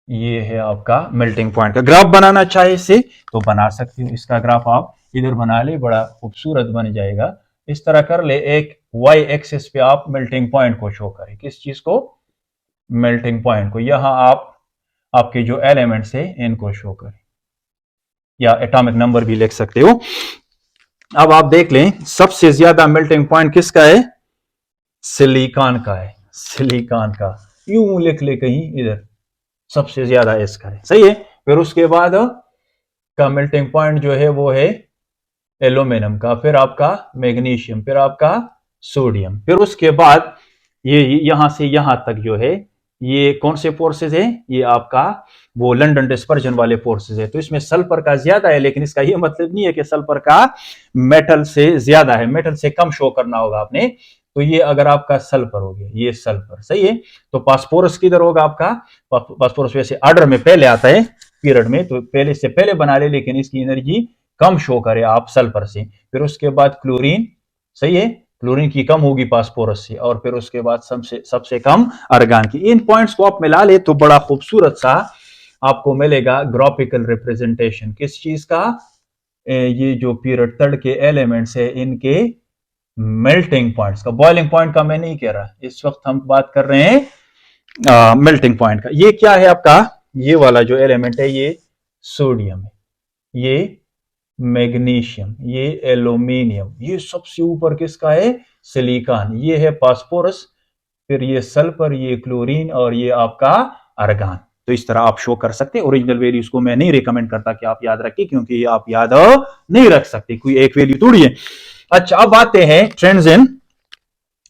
ये है आपका मेल्टिंग पॉइंट का। ग्राफ बनाना चाहे इसे तो बना सकते हो, इसका ग्राफ आप इधर बना ले, बड़ा खूबसूरत बन जाएगा। इस तरह कर ले, एक वाई एक्सिस पे आप मेल्टिंग पॉइंट को शो करें, किस चीज को, मेल्टिंग पॉइंट को। यहां आप आपके जो एलिमेंट्स है इनको शो करें, या एटॉमिक नंबर भी लिख सकते हो। अब आप देख लें सबसे ज्यादा मेल्टिंग पॉइंट किसका है, सिलिकॉन का है, सिलिकॉन का, यूं लिख ले कहीं इधर, सबसे ज्यादा इसका है, सही है। फिर उसके बाद का मेल्टिंग पॉइंट जो है वो है एल्यूमिनियम का, फिर आपका मैग्नीशियम, फिर आपका सोडियम, फिर उसके बाद ये यहां से यहां तक जो है ये कौन से फोर्सेज है, ये आपका वो लंदन डिस्पर्जन वाले फोर्सेज है। तो इसमें सल्फर का ज्यादा है, लेकिन इसका ये मतलब नहीं है कि सल्फर का मेटल से ज्यादा है, मेटल से कम शो करना होगा आपने। तो ये अगर आपका सल्फर हो गया, ये सल्फर, सही है। तो फास्फोरस किधर होगा आपका, फास्फोरस वैसे ऑर्डर में पहले आता है पीरियड में, तो पहले से पहले बना ले, लेकिन इसकी एनर्जी कम शो करे आप सल्फर से। फिर उसके बाद क्लोरीन, सही है, क्लोरीन की कम होगी फास्फोरस से, और फिर उसके बाद सबसे कम अर्गान की। इन पॉइंट्स को आप मिला ले तो बड़ा खूबसूरत सा आपको मिलेगा ग्राफिकल रिप्रेजेंटेशन, किस चीज का, ये जो पीरियड थर्ड के एलिमेंट्स है इनके मेल्टिंग पॉइंट्स का। बॉइलिंग पॉइंट का मैं नहीं कह रहा, इस वक्त हम बात कर रहे हैं मेल्टिंग पॉइंट का। ये क्या है आपका, ये वाला जो एलिमेंट है ये सोडियम है, ये मैग्नीशियम, ये एल्यूमिनियम, ये सबसे ऊपर किसका है, सिलिकॉन, ये है फास्फोरस, फिर ये सल्फर, ये क्लोरीन, और ये आपका अर्गान। तो इस तरह आप शो कर सकते हैं। ओरिजिनल वैल्यूज को मैं नहीं रिकमेंड करता कि आप याद रखिए, क्योंकि आप याद नहीं रख सकते, कोई एक वैल्यू तोड़िए। अच्छा, अब आते हैं trends in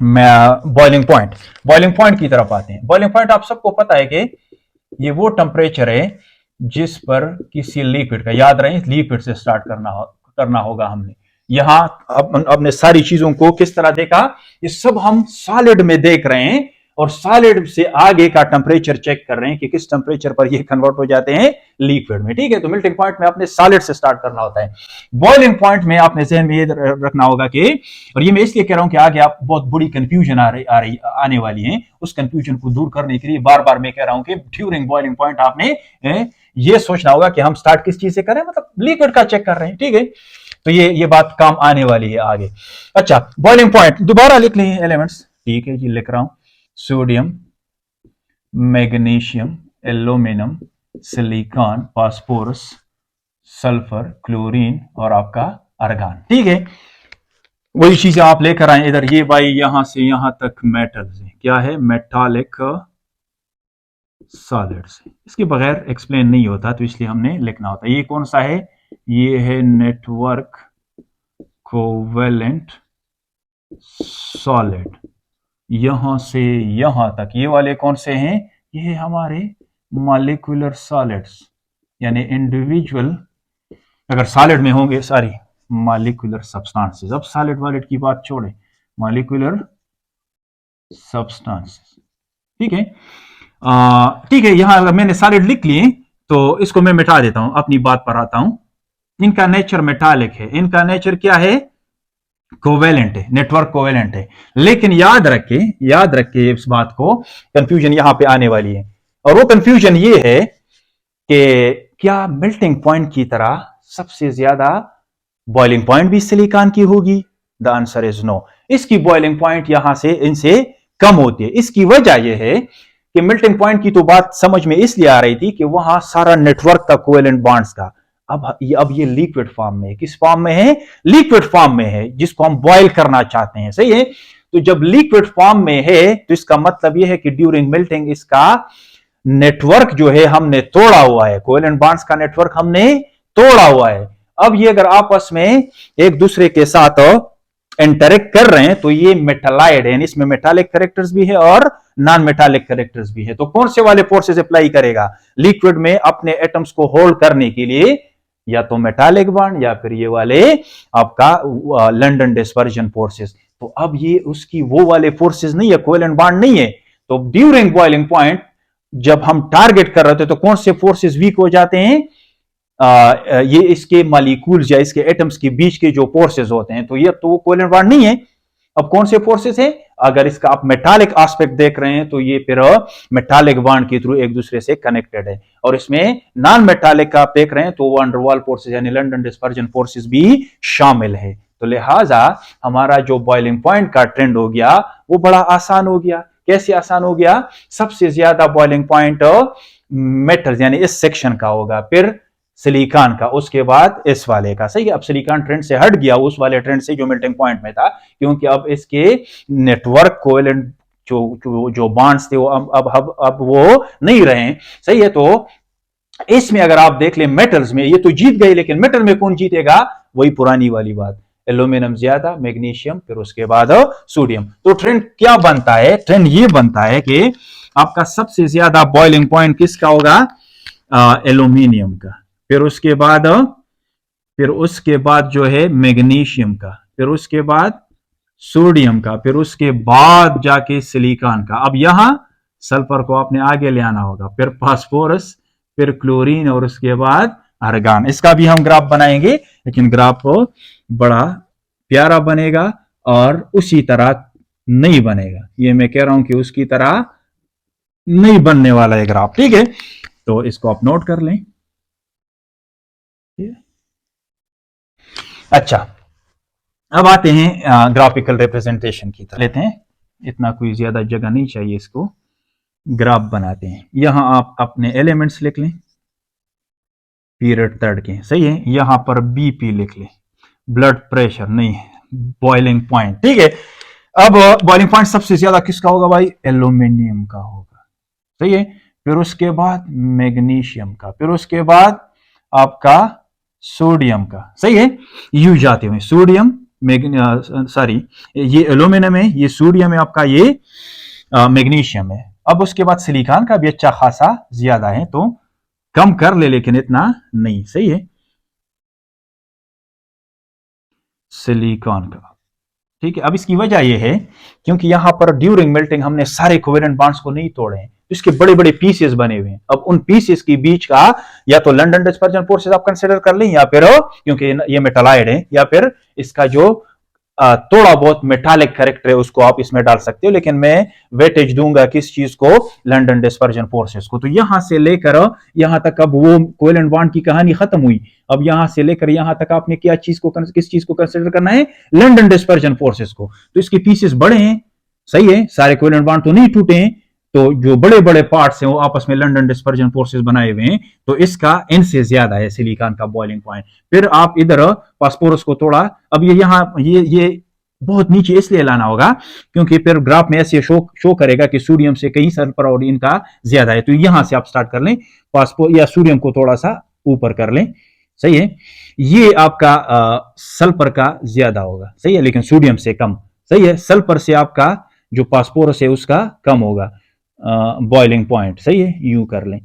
boiling point. Boiling point की तरफ आते हैं। बॉइलिंग पॉइंट आप सबको पता है कि ये वो टेम्परेचर है जिस पर किसी लिक्विड का, याद रहे लिक्विड से स्टार्ट करना होगा हमने। यहां अपने सारी चीजों को किस तरह देखा, ये सब हम सॉलिड में देख रहे हैं, और सॉलिड से आगे का टेम्परेचर चेक कर रहे हैं कि किस टेम्परेचर पर ये कन्वर्ट हो जाते हैं लिक्विड में, ठीक है। तो मेल्टिंग पॉइंट में आपने सॉलिड से स्टार्ट करना होता है। बॉइलिंग पॉइंट में आपने ज़हन में ये रखना होगा कि, और ये मैं इसलिए कह रहा हूं कि आगे आप बहुत बड़ी कंफ्यूजन आने वाली है, उस कंफ्यूजन को दूर करने के लिए बार बार मैं कह रहा हूं कि ड्यूरिंग बॉइलिंग पॉइंट आपने ये सोचना होगा कि हम स्टार्ट किस चीज से कर रहे हैं, मतलब लिक्विड का चेक कर रहे हैं, ठीक है। तो ये बात काम आने वाली है आगे। अच्छा, बॉइलिंग पॉइंट दोबारा लिख लें एलिमेंट्स, ठीक है जी, लिख रहा हूं, sodium, magnesium, aluminium, silicon, phosphorus, sulphur, chlorine, और आपका अर्गान, ठीक है। वही चीजें आप लेकर आए इधर। ये भाई यहां से यहां तक मेटल्स है, क्या है, मेटालिक सॉलिड्स। इसके बगैर एक्सप्लेन नहीं होता, तो इसलिए हमने लिखना होता है। ये कौन सा है, ये है नेटवर्क कोवेलेंट सॉलिड, यहां से यहां तक। ये वाले कौन से हैं, ये हमारे मॉलिक्यूलर सॉलिड्स, यानी इंडिविजुअल, अगर सॉलिड में होंगे, सॉरी मॉलिक्यूलर सब्सटेंसेस। अब सॉलिड वालिड की बात छोड़े, मॉलिक्यूलर सब्सटेंसेस, ठीक है। ठीक है, यहां अगर मैंने सॉलिड लिख लिए तो इसको मैं मिटा देता हूं, अपनी बात पर आता हूं। इनका नेचर मेटालिक है, इनका नेचर क्या है, कोवेलेंट है, नेटवर्क कोवेलेंट है। लेकिन याद रखे इस बात को, कंफ्यूजन यहां पे आने वाली है, और वो कंफ्यूजन ये है कि क्या मेल्टिंग पॉइंट की तरह सबसे ज्यादा बॉइलिंग पॉइंट भी सिलिकॉन की होगी? The answer is no. इसकी बॉइलिंग पॉइंट यहां से इनसे कम होती है। इसकी वजह यह है कि मेल्टिंग पॉइंट की तो बात समझ में इसलिए आ रही थी कि वहां सारा नेटवर्क था कोवेलेंट बॉन्ड्स का। अब ये लिक्विड फॉर्म में है, किस फॉर्म में है, लिक्विड फॉर्म में है, जिसको हम बॉयल करना चाहते हैं, सही है। तो जब लिक्विड फॉर्म में है तो इसका मतलब यह है कि ड्यूरिंग मेल्टिंग इसका नेटवर्क जो है हमने तोड़ा हुआ है, कोवेलेंट बॉन्ड्स का नेटवर्क हमने तोड़ा हुआ है। अब ये अगर आपस में एक दूसरे के साथ इंटरेक्ट कर रहे हैं तो ये मेटालाइड है, इसमें मेटालिक कैरेक्टर्स भी है और नॉन मेटालिक कैरेक्टर्स भी है। तो कौन से वाले फोर्सेस अप्लाई करेगा लिक्विड में अपने एटम्स को होल्ड करने के लिए? या तो मेटालिक बॉन्ड या फिर ये वाले आपका लंडन डिस्पर्जन फोर्सेस। तो अब ये उसकी वो वाले फोर्सेस नहीं है, कोवेलेंट बॉन्ड नहीं है। तो ड्यूरिंग बॉइलिंग पॉइंट जब हम टारगेट कर रहे थे तो कौन से फोर्सेस वीक हो जाते हैं? ये इसके मॉलिक्यूल्स या इसके एटम्स के बीच के जो फोर्सेस होते हैं, तो ये तो कोवेलेंट बॉन्ड नहीं है। अब कौन से फोर्सेस हैं? अगर इसका आप मेटालिक एस्पेक्ट देख रहे हैं तो ये फिर मेटालिक बॉन्ड के थ्रू एक दूसरे से कनेक्टेड है, और इसमें नॉन मेटालिक का आप देख रहे हैं तो वंडरवॉल फोर्सेस यानी लंदन डिस्पर्जन फोर्सेस भी शामिल है। तो लिहाजा हमारा जो बॉइलिंग पॉइंट का ट्रेंड हो गया वो बड़ा आसान हो गया। कैसे आसान हो गया? सबसे ज्यादा बॉइलिंग पॉइंट मेटल्स यानी इस सेक्शन का होगा, फिर सिलिकॉन का, उसके बाद इस वाले का। सही है, अब सिलिकॉन ट्रेंड से हट गया उस वाले ट्रेंड से जो मेल्टिंग पॉइंट में था, क्योंकि अब इसके नेटवर्क कोवेलेंट जो बॉन्ड्स थे वो अब वो नहीं रहे। सही है, तो इसमें अगर आप देख लें मेटल्स में ये तो जीत गए, लेकिन मेटल में कौन जीतेगा? वही पुरानी वाली बात, एल्यूमिनियम ज्यादा, मैग्नीशियम, फिर उसके बाद सोडियम। तो ट्रेंड क्या बनता है? ट्रेंड ये बनता है कि आपका सबसे ज्यादा बॉइलिंग पॉइंट किसका होगा? एल्यूमिनियम का, फिर उसके बाद जो है मैग्नीशियम का, फिर उसके बाद सोडियम का, फिर उसके बाद जाके सिलिकॉन का। अब यहां सल्फर को आपने आगे ले आना होगा, फिर फास्फोरस, फिर क्लोरीन, और उसके बाद आर्गन। इसका भी हम ग्राफ बनाएंगे, लेकिन ग्राफ बड़ा प्यारा बनेगा और उसी तरह नहीं बनेगा। ये मैं कह रहा हूं कि उसकी तरह नहीं बनने वाला है ग्राफ, ठीक है? तो इसको आप नोट कर लें। अच्छा, अब आते हैं ग्राफिकल रिप्रेजेंटेशन की तरफ। लेते हैं, इतना कोई ज्यादा जगह नहीं चाहिए, इसको ग्राफ बनाते हैं। यहां आप अपने एलिमेंट्स लिख लें पीरियड थर्ड के, सही है। यहां पर बीपी लिख लें, ब्लड प्रेशर नहीं, बॉइलिंग पॉइंट, ठीक है। अब बॉइलिंग पॉइंट सबसे ज्यादा किसका होगा भाई? एल्यूमिनियम का होगा, सही है। फिर उसके बाद मैग्नीशियम का, फिर उसके बाद आपका सोडियम का, सही है। यू जाते हुए सोडियम, सॉरी ये एल्यूमिनियम है, ये सोडियम है आपका, ये मैग्नीशियम है। अब उसके बाद सिलिकॉन का भी अच्छा खासा ज्यादा है, तो कम कर ले लेकिन इतना नहीं, सही है। सिलिकॉन का, ठीक है। अब इसकी वजह यह है क्योंकि यहां पर ड्यूरिंग मेल्टिंग हमने सारे कोवेलेंट बॉन्ड्स को नहीं तोड़े हैं, इसके बड़े बड़े पीसेस बने हुए हैं। अब उन पीसेस के बीच का या तो लंदन डिस्पर्जन फोर्सेस आप कंसीडर कर लें, या फिर क्योंकि ये मेटालाइड है, या फिर इसका जो थोड़ा बहुत मेटालिक कैरेक्टर है उसको आप इसमें डाल सकते हो, लेकिन मैं वेटेज दूंगा किस चीज को? लंदन डिस्पर्जन फोर्सेस को। तो यहां से लेकर यहां तक अब वो कोवेलेंट बॉन्ड की कहानी खत्म हुई। अब यहां से लेकर यहां तक आपने क्या चीज को, किस चीज को कंसीडर करना है? लंदन डिस्पर्जन फोर्सेस को। तो इसके पीसेस बड़े हैं, सही है, सारे कोवेलेंट बॉन्ड तो नहीं टूटे हैं, तो जो बड़े बड़े पार्ट्स हैं वो आपस में लंदन डिस्पर्जन फोर्सेस बनाए हुए हैं, तो इसका इनसे ज्यादा है सिलिकॉन का बॉइलिंग पॉइंट। फिर आप इधर फास्फोरस को तोड़ा, अब ये यहां ये बहुत नीचे इसलिए लाना होगा क्योंकि फिर ग्राफ में ऐसे शो करेगा कि सोडियम से कहीं सल्फर और इनका ज्यादा है। तो यहां से आप स्टार्ट कर लें, फास्फोर या सोडियम को थोड़ा सा ऊपर कर लें, सही है। ये आपका सल्फर का ज्यादा होगा, सही है, लेकिन सोडियम से कम, सही है। सल्फर से आपका जो फास्फोरस है उसका कम होगा बॉइलिंग पॉइंट, सही है, यूं कर लें।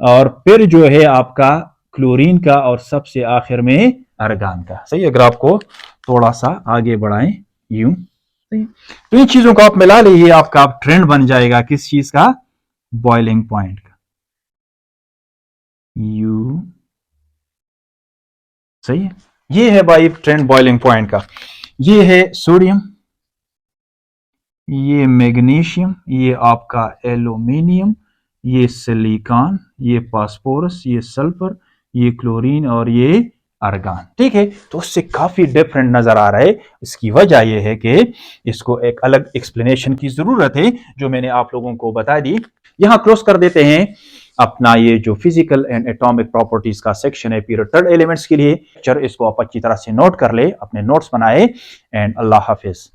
और फिर जो है आपका क्लोरीन का, और सबसे आखिर में आर्गन का, सही है। ग्राफ को थोड़ा सा आगे बढ़ाएं, यूं, सही है। तो इन चीजों को आप मिला लीजिए, आपका ट्रेंड बन जाएगा किस चीज का? बॉइलिंग पॉइंट का, यू, सही है। ये है भाई ट्रेंड बॉइलिंग पॉइंट का। ये है सोडियम, ये मैग्नीशियम, ये आपका एल्यूमिनियम, ये सिलिकॉन, ये फास्फोरस, ये सल्फर, ये क्लोरीन और ये आर्गन, ठीक है। तो उससे काफी डिफरेंट नजर आ रहा है। इसकी वजह यह है कि इसको एक अलग एक्सप्लेनेशन की जरूरत है जो मैंने आप लोगों को बता दी। यहां क्लोज कर देते हैं अपना ये जो फिजिकल एंड एटॉमिक प्रॉपर्टीज का सेक्शन है पीरियड थर्ड एलिमेंट्स के लिए। इसको आप अच्छी तरह से नोट कर ले, अपने नोट्स बनाए, एंड अल्लाह हाफिज।